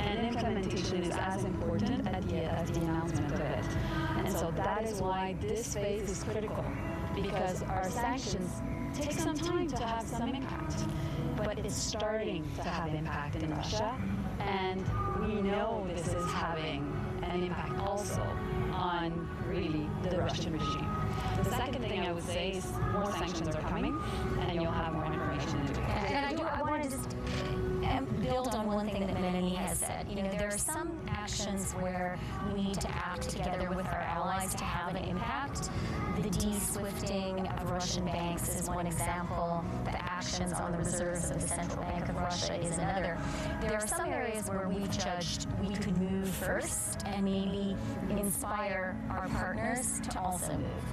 And implementation is as important as the announcement of it. And so that is why this phase is critical, because our sanctions take some time to have some impact. But it's starting to have impact in Russia, and we know this is having an impact also on really the Russian regime. The second thing I would say is more sanctions are coming, and you'll have more information in due course. And I want to just build on one thing that Melanie has said. There are some actions where we need to act together with our allies to have an impact. The de-swifting of Russian banks is one example. The actions on the reserves of the Central Bank of Russia is another. There are some areas where we've judged we could move first and maybe inspire our partners to also move.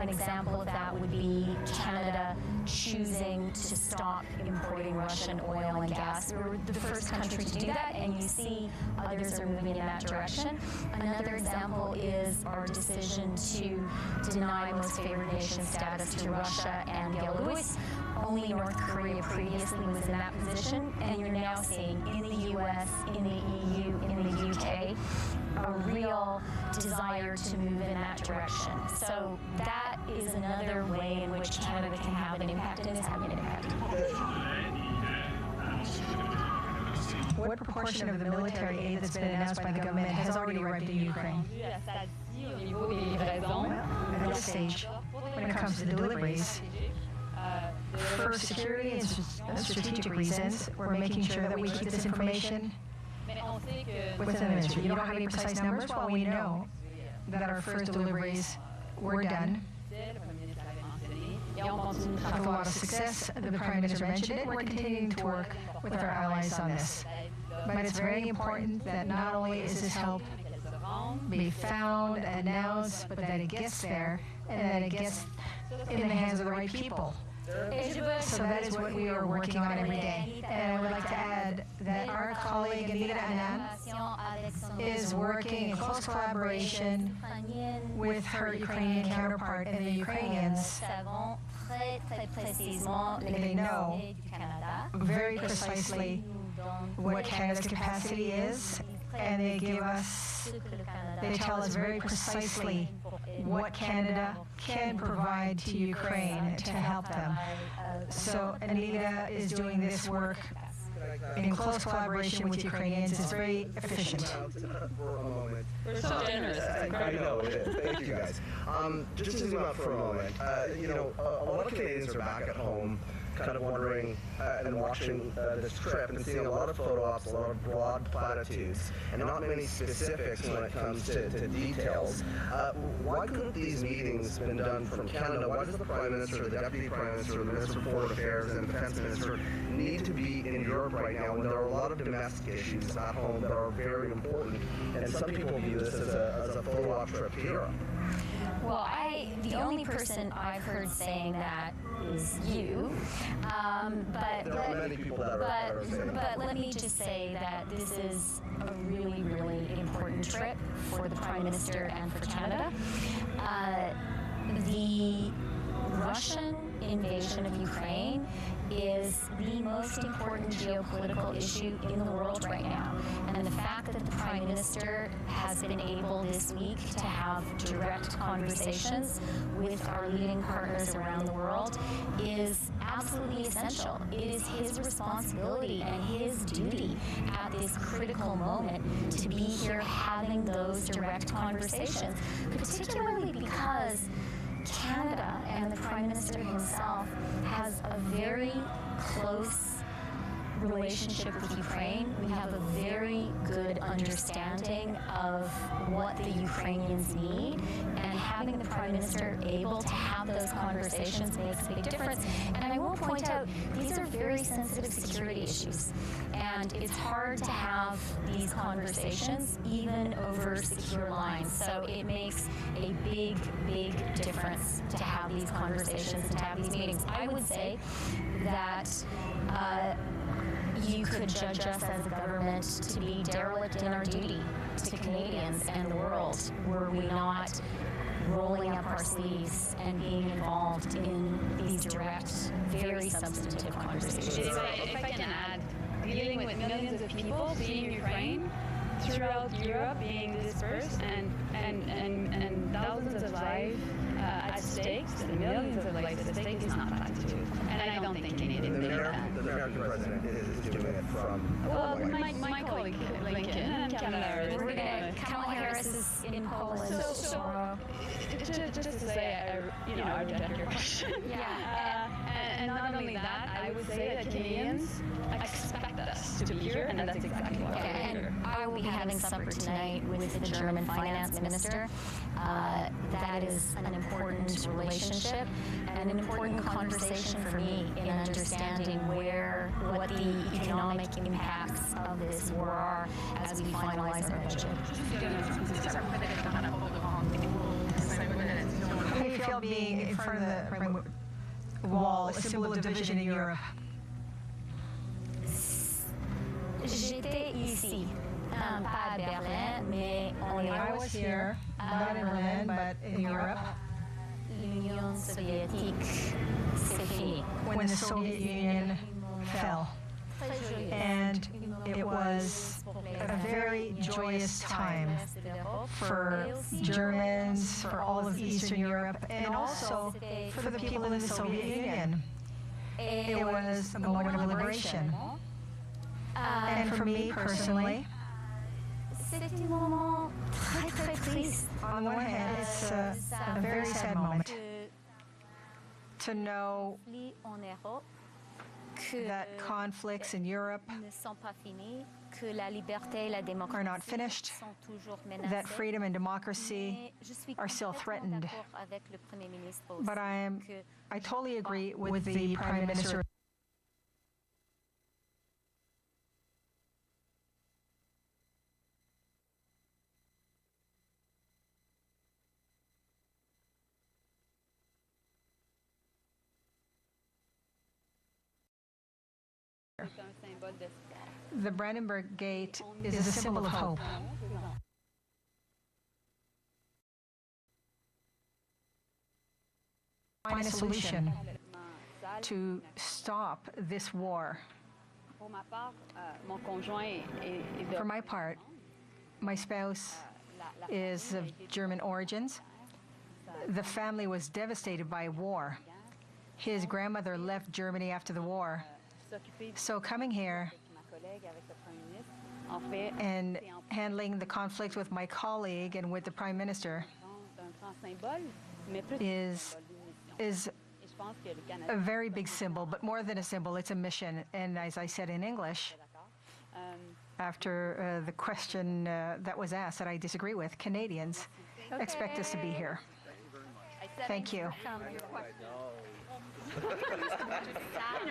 An example of that would be Canada choosing to stop importing Russian oil and gas. We were the first country to do that, and you see others are moving in that direction. Another example is our decision to deny most favored nation status to Russia and Belarus. Only North Korea previously was in that position, and you're now seeing in the US, in the EU, in the UK, a real desire to move in that direction. So that is another way in which Canada can have an impact and is having an impact. What proportion of the military aid that's been announced by the government has already arrived in Ukraine? Well, at this stage, when it comes to the deliveries, for security and strategic reasons, we're making sure that we keep this information within the ministry. You don't have any precise numbers? Well, we know that our first deliveries were done with a lot of success. The Prime Minister mentioned it. We're continuing to work with our allies on this. But it's very important that not only is this help be found, announced, but that it gets there and that it gets in the hands of the right people. So that is what we are working on every day. And I would like to add that our colleague Anita Anand is working in close collaboration with her Ukrainian counterpart, and the Ukrainians, they know very precisely what Canada's capacity is, and they tell us very precisely what Canada can provide to Ukraine to help them. So Anita is doing this work in close collaboration with Ukrainians. It's very efficient. For a moment. We're so generous. I know it is. Thank you guys. Just to zoom out for a moment, a lot of Canadians are back at home, kind of wondering and watching this trip and seeing a lot of photo ops, a lot of broad platitudes, and not many specifics when it comes to details. Why couldn't these meetings been done from Canada? Why does the Prime Minister, the Deputy Prime Minister, the Minister of Foreign Affairs, and the Defence Minister need to be in Europe right now when there are a lot of domestic issues at home that are very important, and some people view this as a photo op trip to Europe? Well, the only person I've heard saying that is you. But let me just say that this is a really, really important trip for the Prime Minister and for Canada. The Russian invasion of Ukraine is the most important geopolitical issue in the world right now. And the fact that the Prime Minister has been able this week to have direct conversations with our leading partners around the world is absolutely essential. It is his responsibility and his duty at this critical moment to be here having those direct conversations, particularly because Canada and the Prime Minister himself has a very close relationship with Ukraine. We have a very good understanding of what the Ukrainians need, and having the Prime Minister able to have those conversations makes a big difference. And I will point out, these are very sensitive security issues, and it's hard to have these conversations even over secure lines. So it makes a big, big difference to have these conversations and to have these meetings. I would say that you could judge us as a government to be derelict in our duty to Canadians and the world were we not rolling up our sleeves and being involved in these direct, very substantive conversations. If I can add, dealing with millions of people being Ukraine, throughout Europe being dispersed, and thousands of lives at stake, and millions of lives at stake is not fun to do. And I don't think Canadians need that. The American president is doing it from... Well, my colleague Lincoln and Canada. Kamala Harris is in Poland. So just to say, I reject your question. Yeah. And not only that, I would say that Canadians expect us to be here, and that's exactly why we're here. I will be having supper tonight with the German finance minister. That is an important relationship and an important conversation for me in understanding what the economic impacts of this war are as we finalize our budget. How do you feel being in front of the wall, a symbol of division in Europe? J'étais ici, pas à Berlin, mais I was here, not in Berlin, but in Europe. L'Union soviétique, c'est fini. When the Soviet Union fell. And it was a very joyous time for Germans, for all of Eastern Europe, and also for the people in the Soviet Union. It was a moment of liberation. And for me personally, on the one hand, it's a very sad moment to know that conflicts in Europe are not finished, that freedom and democracy are still threatened. But I totally agree with the Prime Minister. The Brandenburg Gate is a symbol of hope. Find a solution to stop this war. For my part, my spouse is of German origins. The family was devastated by war. His grandmother left Germany after the war. So coming here and handling the conflict with my colleague and with the Prime Minister is a very big symbol, but more than a symbol, it's a mission. And as I said in English, after the question that was asked that I disagree with, Canadians expect us to be here. Thank you.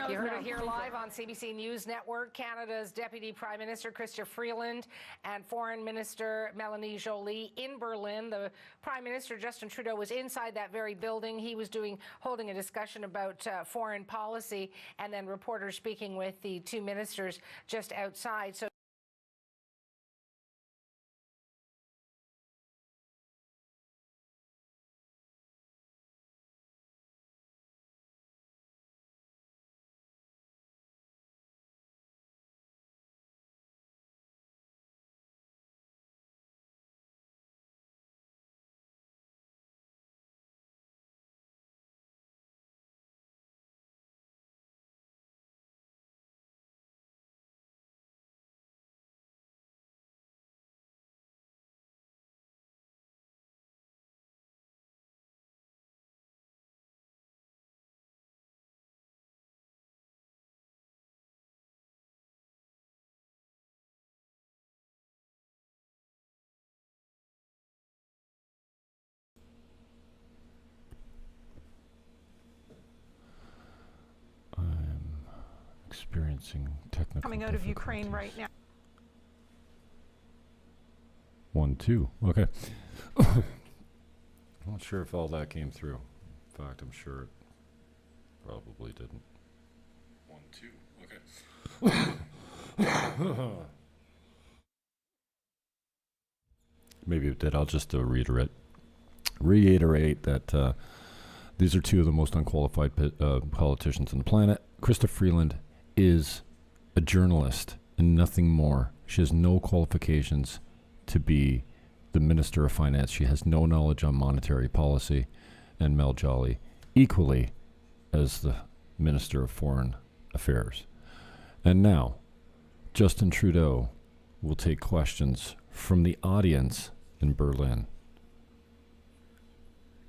You heard it here live on CBC News Network. Canada's Deputy Prime Minister Chrystia Freeland and Foreign Minister Melanie Joly in Berlin. The Prime Minister Justin Trudeau was inside that very building. He was holding a discussion about foreign policy, and then reporters speaking with the two ministers just outside. So Experiencing technical coming out of Ukraine right now. 1, 2. Okay. I'm not sure if all that came through. In fact, I'm sure it probably didn't. 1, 2. Okay. Maybe it did. I'll just reiterate that these are two of the most unqualified politicians on the planet. Chrystia Freeland is a journalist and nothing more. She has no qualifications to be the Minister of Finance. She has no knowledge on monetary policy. And Mel Joly, equally as the Minister of Foreign Affairs. And now, Justin Trudeau will take questions from the audience in Berlin.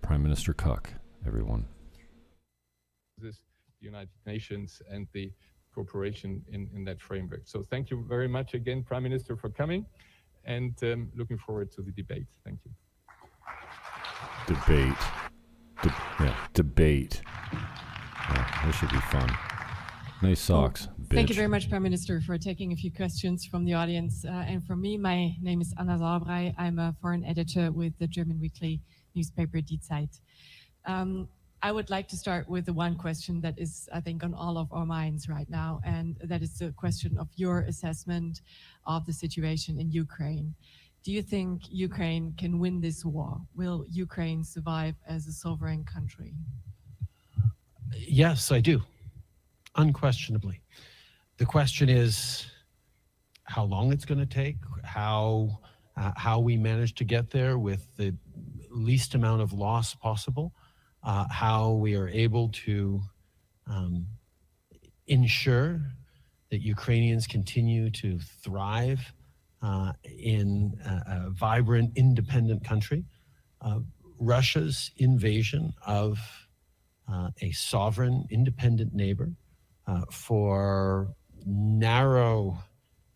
Prime Minister Cuck, everyone. This the United Nations and the cooperation in that framework. So thank you very much again, Prime Minister, for coming, and looking forward to the debate. Thank you. Debate. Debate. Yeah, this should be fun. Nice socks, bitch. Thank you very much, Prime Minister, for taking a few questions from the audience. And from me, my name is Anna Sauerbrei. I'm a foreign editor with the German weekly newspaper Die Zeit. I would like to start with the one question that is, I think, on all of our minds right now, and that is the question of your assessment of the situation in Ukraine. Do you think Ukraine can win this war? Will Ukraine survive as a sovereign country? Yes, I do. Unquestionably. The question is how long it's going to take, how we manage to get there with the least amount of loss possible, how we are able to ensure that Ukrainians continue to thrive in a vibrant, independent country. Russia's invasion of a sovereign, independent neighbor for narrow,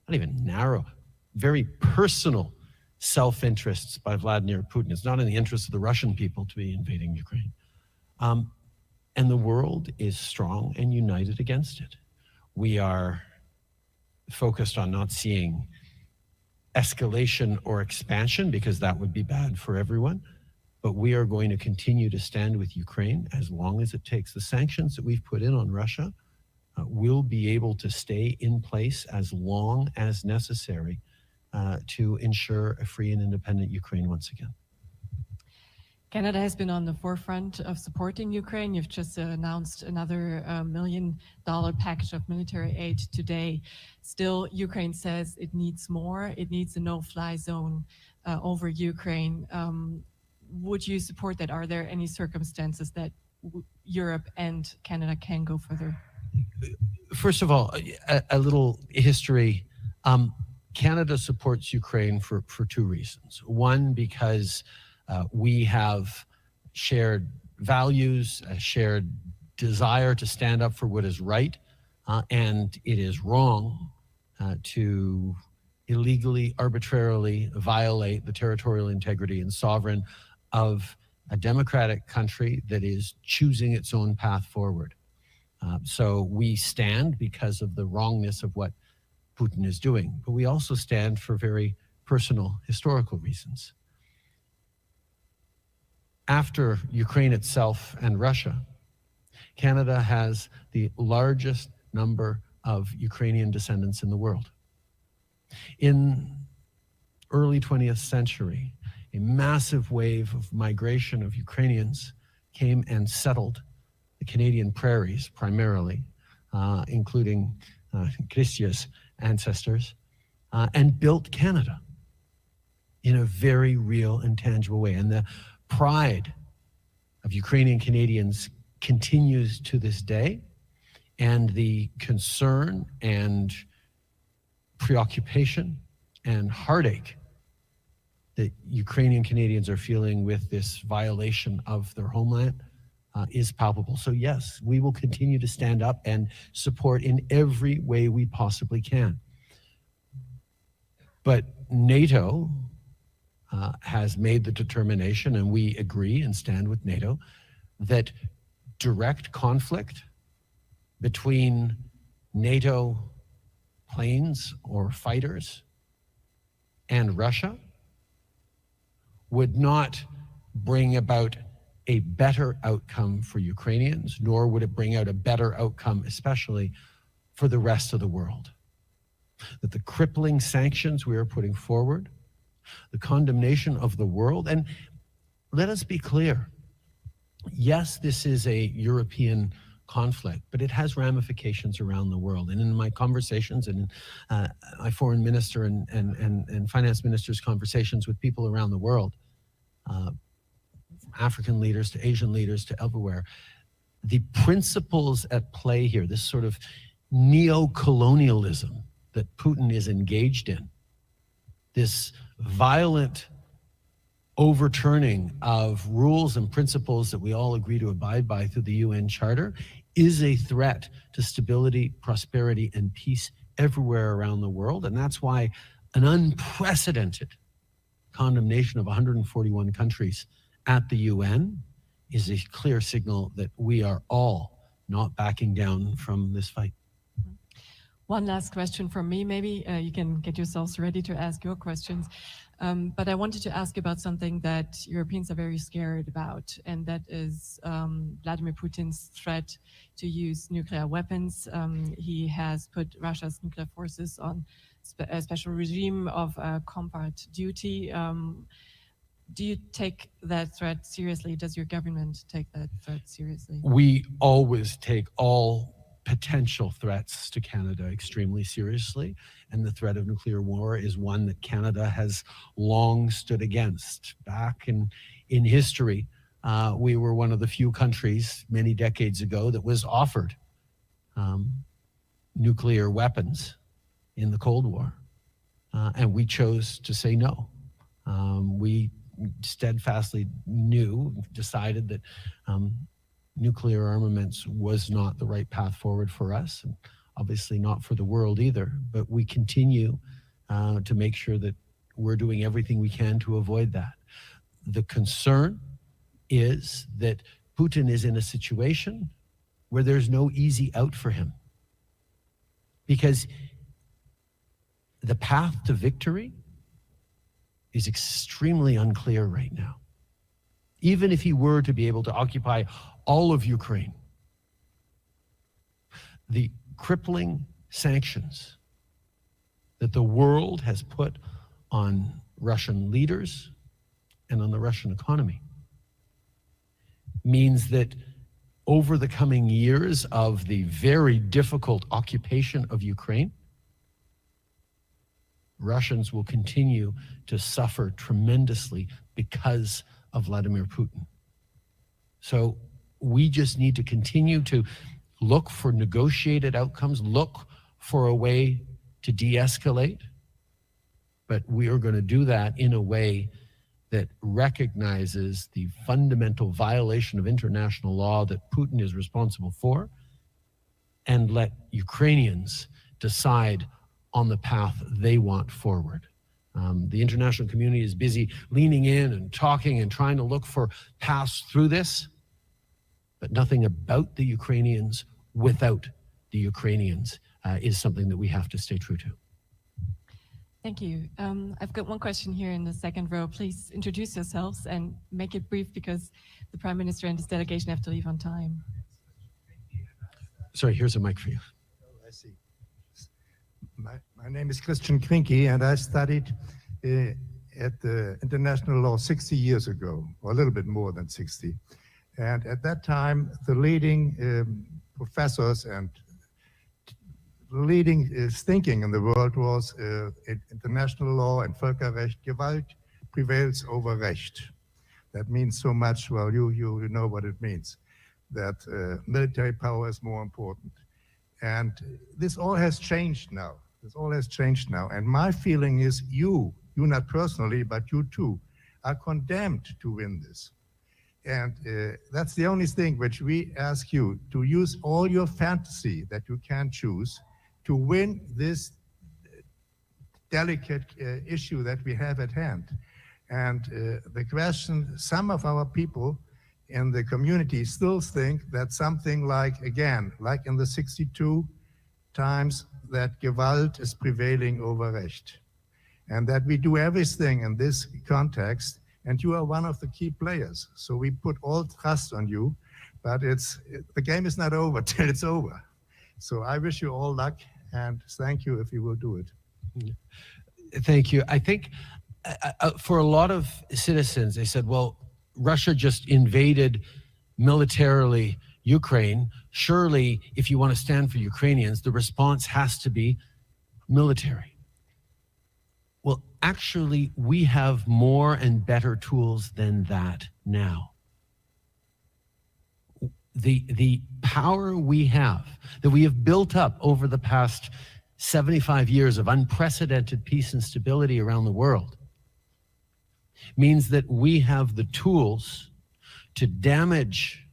not even narrow, very personal self-interests by Vladimir Putin. It's not in the interest of the Russian people to be invading Ukraine. And the world is strong and united against it. We are focused on not seeing escalation or expansion, because that would be bad for everyone. But we are going to continue to stand with Ukraine as long as it takes. The sanctions that we've put in on Russia will be able to stay in place as long as necessary to ensure a free and independent Ukraine once again. Canada has been on the forefront of supporting Ukraine. You've just announced another $1 million package of military aid today. Still, Ukraine says it needs more. It needs a no-fly zone over Ukraine. Would you support that? Are there any circumstances that Europe and Canada can go further? First of all, a little history. Canada supports Ukraine for two reasons. One, because we have shared values, a shared desire to stand up for what is right, and it is wrong to illegally, arbitrarily violate the territorial integrity and sovereign of a democratic country that is choosing its own path forward. So we stand because of the wrongness of what Putin is doing, but we also stand for very personal historical reasons. After Ukraine itself and Russia, Canada has the largest number of Ukrainian descendants in the world. In early 20th century, a massive wave of migration of Ukrainians came and settled the Canadian prairies primarily, including Christia's ancestors, and built Canada in a very real and tangible way. And the pride of Ukrainian Canadians continues to this day, and the concern and preoccupation and heartache that Ukrainian Canadians are feeling with this violation of their homeland is palpable. So yes, we will continue to stand up and support in every way we possibly can. But NATO has made the determination, and we agree and stand with NATO, that direct conflict between NATO planes or fighters and Russia would not bring about a better outcome for Ukrainians, nor would it bring out a better outcome, especially for the rest of the world. That the crippling sanctions we are putting forward, the condemnation of the world, and let us be clear, yes, this is a European conflict, but it has ramifications around the world. And in my conversations and my foreign minister and finance minister's conversations with people around the world, African leaders to Asian leaders to everywhere, the principles at play here, this sort of neo-colonialism that Putin is engaged in, this violent overturning of rules and principles that we all agree to abide by through the UN Charter, is a threat to stability, prosperity, and peace everywhere around the world. And that's why an unprecedented condemnation of 141 countries at the UN is a clear signal that we are all not backing down from this fight. One last question from me, maybe you can get yourselves ready to ask your questions. But I wanted to ask about something that Europeans are very scared about, and that is Vladimir Putin's threat to use nuclear weapons. He has put Russia's nuclear forces on a special regime of combat duty. Do you take that threat seriously? Does your government take that threat seriously? We always take all potential threats to Canada extremely seriously, and the threat of nuclear war is one that Canada has long stood against. Back in history, we were one of the few countries many decades ago that was offered nuclear weapons in the Cold War, and we chose to say no. We steadfastly decided that nuclear armaments was not the right path forward for us, and obviously not for the world either. But we continue to make sure that we're doing everything we can to avoid that. The concern is that Putin is in a situation where there's no easy out for him, because the path to victory is extremely unclear right now. Even if he were to be able to occupy all of Ukraine, the crippling sanctions that the world has put on Russian leaders and on the Russian economy means that over the coming years of the very difficult occupation of Ukraine, Russians will continue to suffer tremendously because of Vladimir Putin. So we just need to continue to look for negotiated outcomes, look for a way to de-escalate, but we are going to do that in a way that recognizes the fundamental violation of international law that Putin is responsible for, and let Ukrainians decide on the path they want forward. The international community is busy leaning in and talking and trying to look for paths through this, but nothing about the Ukrainians without the Ukrainians is something that we have to stay true to. Thank you. I've got one question here in the second row. Please introduce yourselves and make it brief, because the Prime Minister and his delegation have to leave on time. Sorry, here's a mic for you. I see. My name is Christian Krinky, and I studied at the international law 60 years ago, or a little bit more than 60. And at that time, the leading professors and leading thinking in the world was international law and Völkerrecht. Gewalt prevails over Recht. That means so much. Well, you know what it means, that military power is more important. And this all has changed now. This all has changed now. And my feeling is you not personally, but you too, are condemned to win this. And that's the only thing which we ask you, to use all your fantasy that you can choose to win this delicate issue that we have at hand. And the question, some of our people in the community still think that something like, again, like in the 62 times, that Gewalt is prevailing over Recht. And that we do everything in this context, and you are one of the key players. So we put all trust on you, but the game is not over till it's over. So I wish you all luck, and thank you if you will do it. Thank you. I think for a lot of citizens, they said, well, Russia just invaded militarily Ukraine. Surely, if you want to stand for Ukrainians, the response has to be military. Well, actually, we have more and better tools than that now. The power we have, that we have built up over the past 75 years of unprecedented peace and stability around the world, means that we have the tools to damage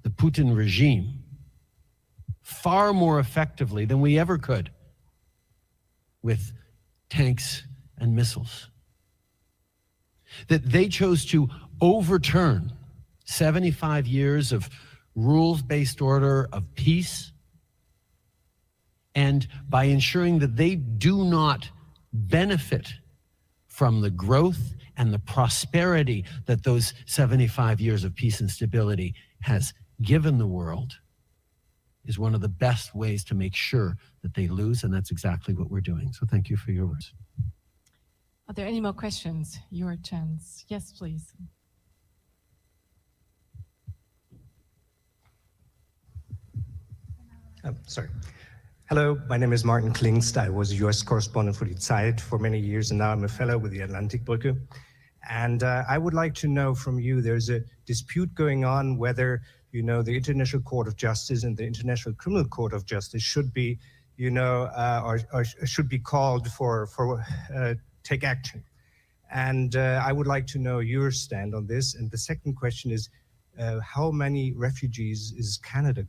the Putin regime far more effectively than we ever could with tanks and missiles. That they chose to overturn 75 years of rules-based order of peace, and by ensuring that they do not benefit from the growth and the prosperity that those 75 years of peace and stability has given the world, is one of the best ways to make sure that they lose, and that's exactly what we're doing. So thank you for your words. Are there any more questions? Your chance. Yes, please. Sorry. Hello, my name is Martin Klingst. I was a US correspondent for Die Zeit for many years, and now I'm a fellow with the Atlantikbrücke. And I would like to know from you, there's a dispute going on whether, you know, the International Court of Justice and the International Criminal Court of Justice should be, you know, or should be called for take action. And I would like to know your stand on this. And the second question is, how many refugees is Canada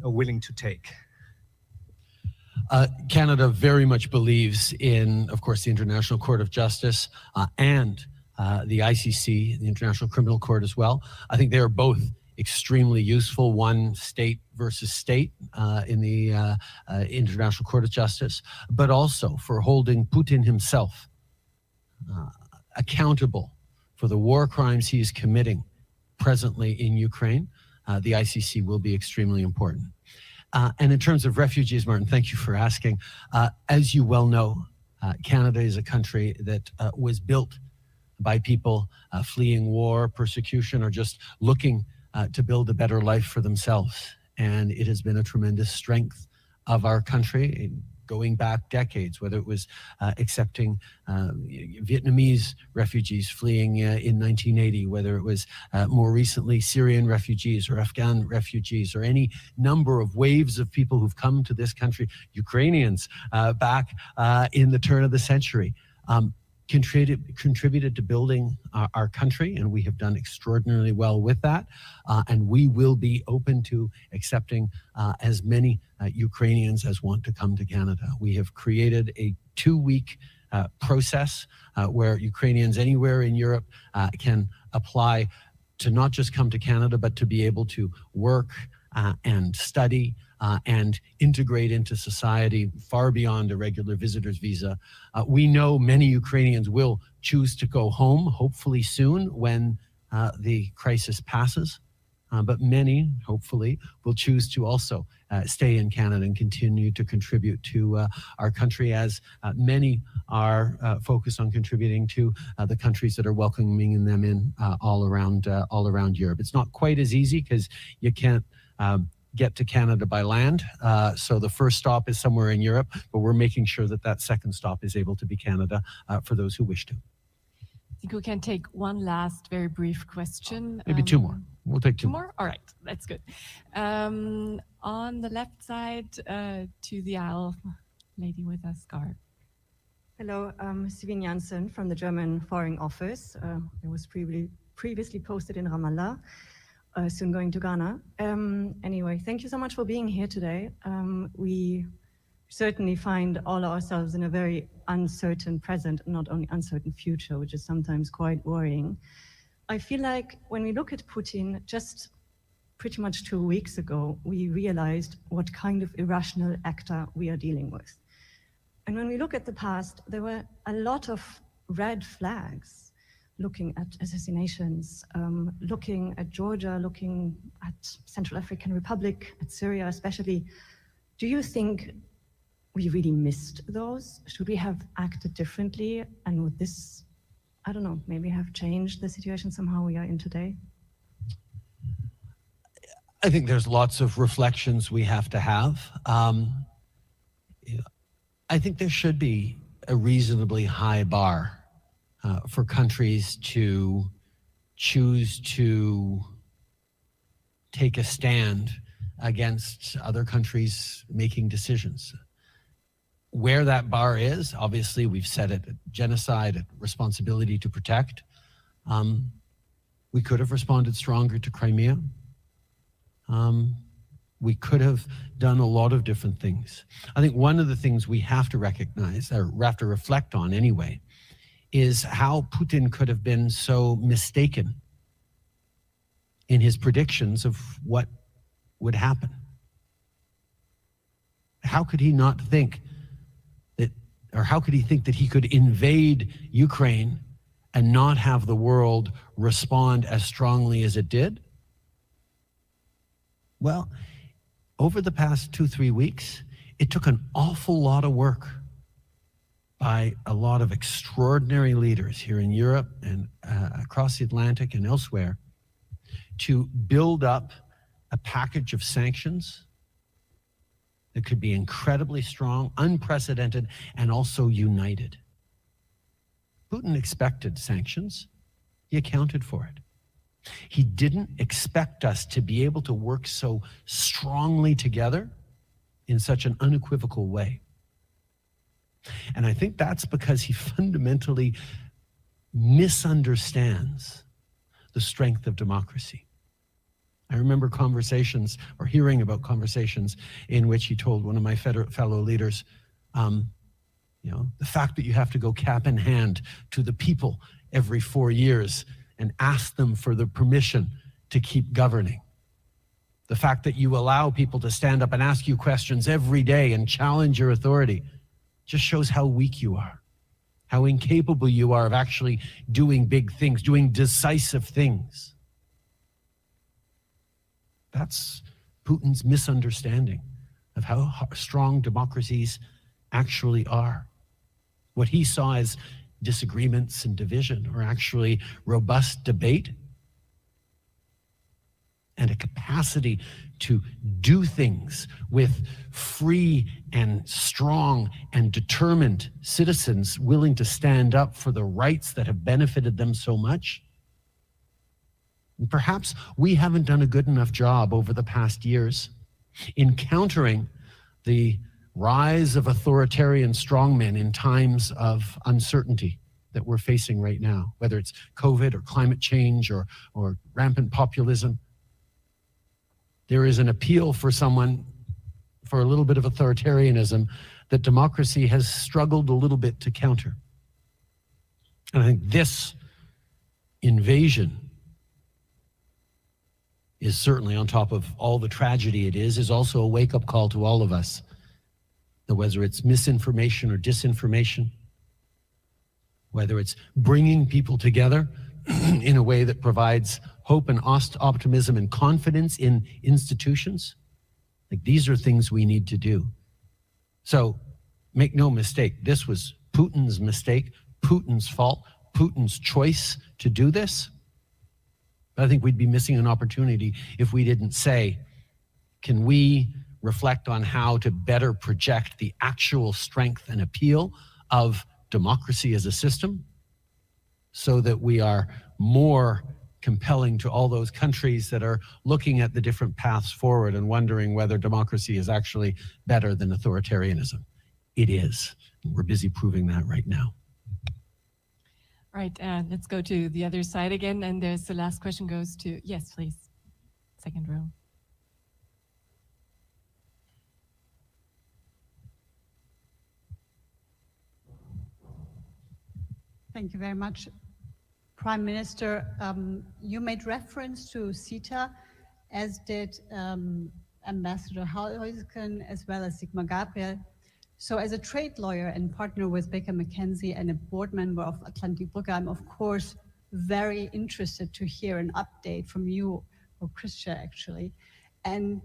willing to take? Canada very much believes in, of course, the International Court of Justice and the ICC, the International Criminal Court as well. I think they are both extremely useful, one state versus state in the International Court of Justice, but also for holding Putin himself accountable for the war crimes he is committing presently in Ukraine. The ICC will be extremely important. And in terms of refugees, Martin, thank you for asking. As you well know, Canada is a country that was built by people fleeing war, persecution, or just looking to build a better life for themselves. And it has been a tremendous strength of our country going back decades, whether it was accepting Vietnamese refugees fleeing in 1980, whether it was more recently Syrian refugees or Afghan refugees, or any number of waves of people who've come to this country, Ukrainians back in the turn of the century. Contributed to building our country, and we have done extraordinarily well with that. And we will be open to accepting as many Ukrainians as want to come to Canada. We have created a 2-week process where Ukrainians anywhere in Europe can apply to not just come to Canada, but to be able to work and study and integrate into society far beyond a regular visitor's visa. We know many Ukrainians will choose to go home, hopefully soon when the crisis passes, but many, hopefully, will choose to also stay in Canada and continue to contribute to our country, as many are focused on contributing to the countries that are welcoming them in all around Europe. It's not quite as easy because you can't get to Canada by land. So the first stop is somewhere in Europe, but we're making sure that that second stop is able to be Canada for those who wish to. I think we can take one last very brief question. Maybe two more. We'll take two more. All right, that's good. On the left side to the aisle, lady with a scarf. Hello, I'm Sivin Janssen from the German Foreign Office. It was previously posted in Ramallah. Soon going to Ghana. Anyway, thank you so much for being here today. We certainly find all ourselves in a very uncertain present, not only uncertain future, which is sometimes quite worrying. I feel like when we look at Putin, just pretty much 2 weeks ago, we realized what kind of irrational actor we are dealing with. And when we look at the past, there were a lot of red flags. Looking at assassinations, looking at Georgia, looking at Central African Republic, at Syria especially. Do you think we really missed those? Should we have acted differently? And would this, I don't know, maybe have changed the situation somehow we are in today? I think there's lots of reflections we have to have. I think there should be a reasonably high bar for countries to choose to take a stand against other countries making decisions. Where that bar is, obviously we've set it at genocide, at responsibility to protect. We could have responded stronger to Crimea. We could have done a lot of different things. I think one of the things we have to recognize, or have to reflect on anyway, is how Putin could have been so mistaken in his predictions of what would happen. How could he not think that, or how could he think that he could invade Ukraine and not have the world respond as strongly as it did? Well, over the past 2-3 weeks, it took an awful lot of work by a lot of extraordinary leaders here in Europe and across the Atlantic and elsewhere to build up a package of sanctions that could be incredibly strong, unprecedented, and also united. Putin expected sanctions. He accounted for it. He didn't expect us to be able to work so strongly together in such an unequivocal way. And I think that's because he fundamentally misunderstands the strength of democracy. I remember conversations, or hearing about conversations, in which he told one of my fellow leaders, the fact that you have to go cap in hand to the people every 4 years and ask them for the permission to keep governing. The fact that you allow people to stand up and ask you questions every day and challenge your authority just shows how weak you are, how incapable you are of actually doing big things, doing decisive things. That's Putin's misunderstanding of how strong democracies actually are. What he saw as disagreements and division are actually robust debate and a capacity to do things with free and strong and determined citizens willing to stand up for the rights that have benefited them so much. And perhaps we haven't done a good enough job over the past years in countering the rise of authoritarian strongmen in times of uncertainty that we're facing right now, whether it's COVID or climate change or rampant populism. There is an appeal for someone for a little bit of authoritarianism that democracy has struggled a little bit to counter. And I think this invasion is certainly, on top of all the tragedy it is also a wake-up call to all of us, that whether it's misinformation or disinformation, whether it's bringing people together in a way that provides hope and optimism and confidence in institutions, like these are things we need to do. So make no mistake, this was Putin's mistake, Putin's fault, Putin's choice to do this. But I think we'd be missing an opportunity if we didn't say, can we reflect on how to better project the actual strength and appeal of democracy as a system so that we are more compelling to all those countries that are looking at the different paths forward and wondering whether democracy is actually better than authoritarianism. It is. We're busy proving that right now. Right, let's go to the other side again, and there's the last question goes to, yes, please, second row. Thank you very much. Prime Minister, you made reference to CETA, as did Ambassador Heusken, as well as Sigmar Gabriel. So as a trade lawyer and partner with Baker McKenzie and a board member of Atlantic Brücke, I'm of course very interested to hear an update from you, or Christian actually. And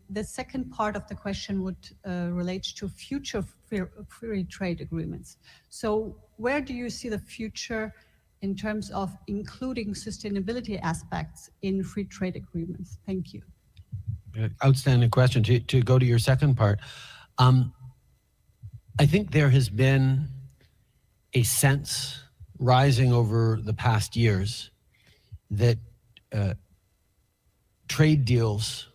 the second part of the question would relate to future free trade agreements. So where do you see the future in terms of including sustainability aspects in free trade agreements? Thank you. Outstanding question. To go to your second part, I think there has been a sense rising over the past years that trade deals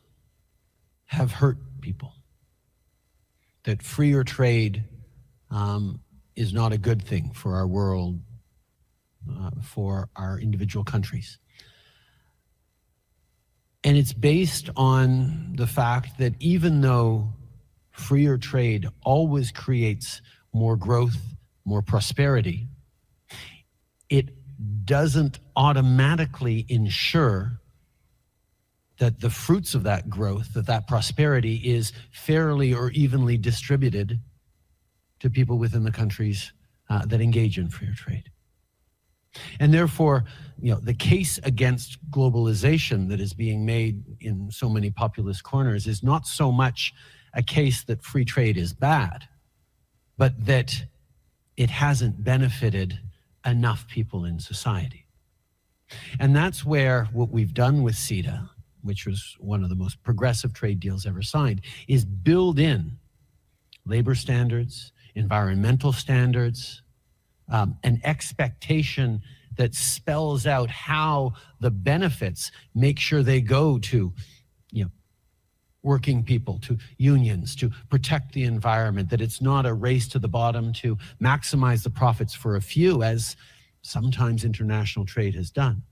have hurt people, that freer trade is not a good thing for our world, for our individual countries. And it's based on the fact that even though freer trade always creates more growth, more prosperity, it doesn't automatically ensure that the fruits of that growth, that prosperity is fairly or evenly distributed to people within the countries that engage in freer trade. And therefore, the case against globalization that is being made in so many populist corners is not so much a case that free trade is bad, but that it hasn't benefited enough people in society. And that's where what we've done with CETA, which was one of the most progressive trade deals ever signed, is build in labor standards, environmental standards, an expectation that spells out how the benefits make sure they go to working people, to unions, to protect the environment, that it's not a race to the bottom to maximize the profits for a few, as sometimes international trade has done.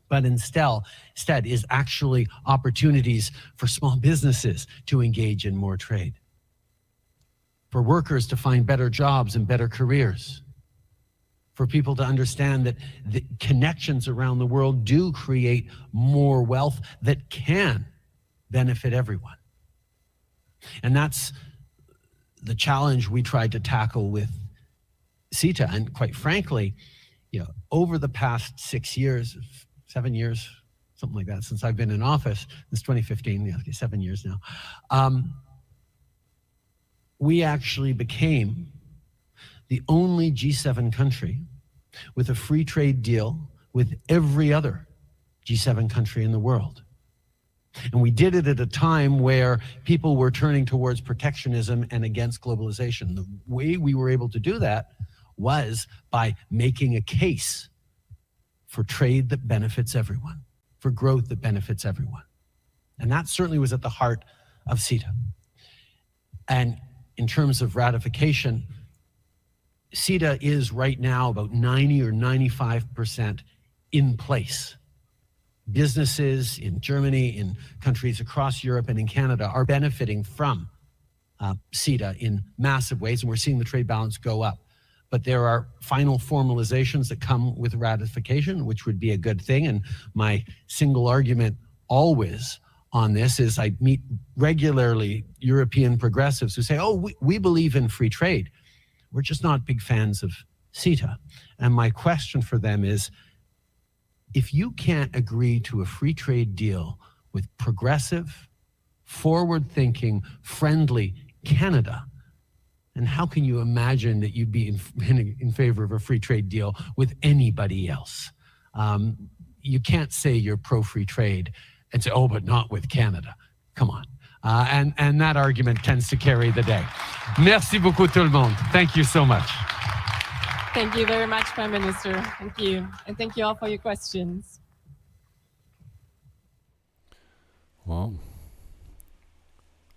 But instead is actually opportunities for small businesses to engage in more trade, for workers to find better jobs and better careers, for people to understand that the connections around the world do create more wealth that can benefit everyone. And that's the challenge we tried to tackle with CETA. And quite frankly, over the past 7 years, something like that, since I've been in office, since 2015, 7 years now, we actually became the only G7 country with a free trade deal with every other G7 country in the world. And we did it at a time where people were turning towards protectionism and against globalization. The way we were able to do that was by making a case for trade that benefits everyone, for growth that benefits everyone. And that certainly was at the heart of CETA. And in terms of ratification, CETA is right now about 90 or 95% in place. Businesses in Germany, in countries across Europe and in Canada are benefiting from CETA in massive ways, and we're seeing the trade balance go up. But there are final formalizations that come with ratification, which would be a good thing. And my single argument always on this is I meet regularly European progressives who say, we believe in free trade. We're just not big fans of CETA. And my question for them is, if you can't agree to a free trade deal with progressive, forward-thinking, friendly Canada, and how can you imagine that you'd be in favor of a free trade deal with anybody else? You can't say you're pro-free trade and say, but not with Canada. Come on. And that argument tends to carry the day. Merci beaucoup tout le monde. Thank you so much. Thank you very much, Prime Minister. Thank you. And thank you all for your questions. Well,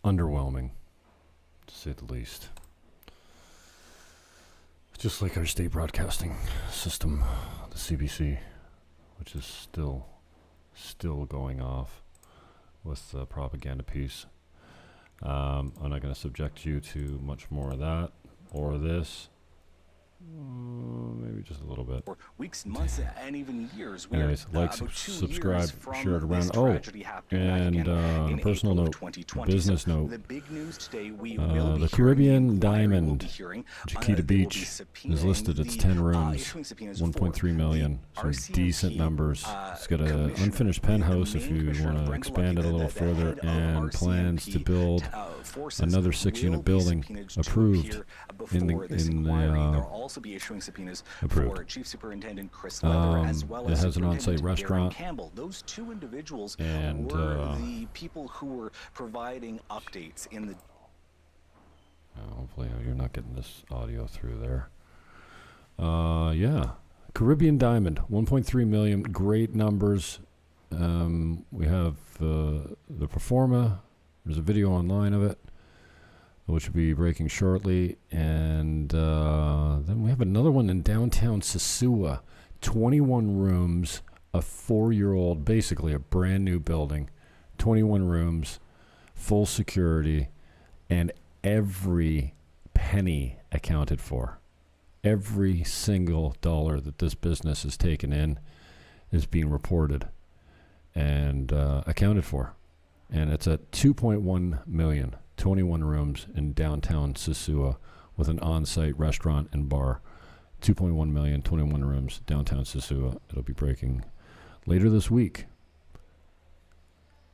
underwhelming, to say the least. Just like our state broadcasting system, the CBC, which is still going off with the propaganda piece. I'm not going to subject you to much more of that or this. Maybe just a little bit. For weeks, months, and even years. Anyways, like, subscribe, share it around. And on a personal note, business note, the Caribbean Diamond, Chiquita Beach, is listed. It's 10 rooms, 1.3 million. Some decent numbers. It's got an unfinished penthouse if you want to expand it a little further, and plans to build another 6-unit building approved in the also be issuing subpoenas approved. for Chief Superintendent Chris Leather, as well as it has an on-site Superintendent restaurant. Darren Campbell. Those two individuals And, were the people who were providing updates in the... hopefully you're not getting this audio through there. Yeah. Caribbean Diamond, 1.3 million. Great numbers. We have the Performa. There's a video online of it, which will be breaking shortly. And then we have another one in downtown Sosua, 21 rooms, a 4-year-old, basically a brand new building, 21 rooms, full security, and every penny accounted for. Every single dollar that this business has taken in is being reported and accounted for. And it's at 2.1 million, 21 rooms in downtown Sosua with an on-site restaurant and bar. 2.1 million, 21 rooms, downtown Sosua. It'll be breaking later this week.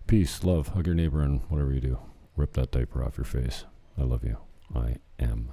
Peace, love, hug your neighbor, and whatever you do, rip that diaper off your face. I love you. I am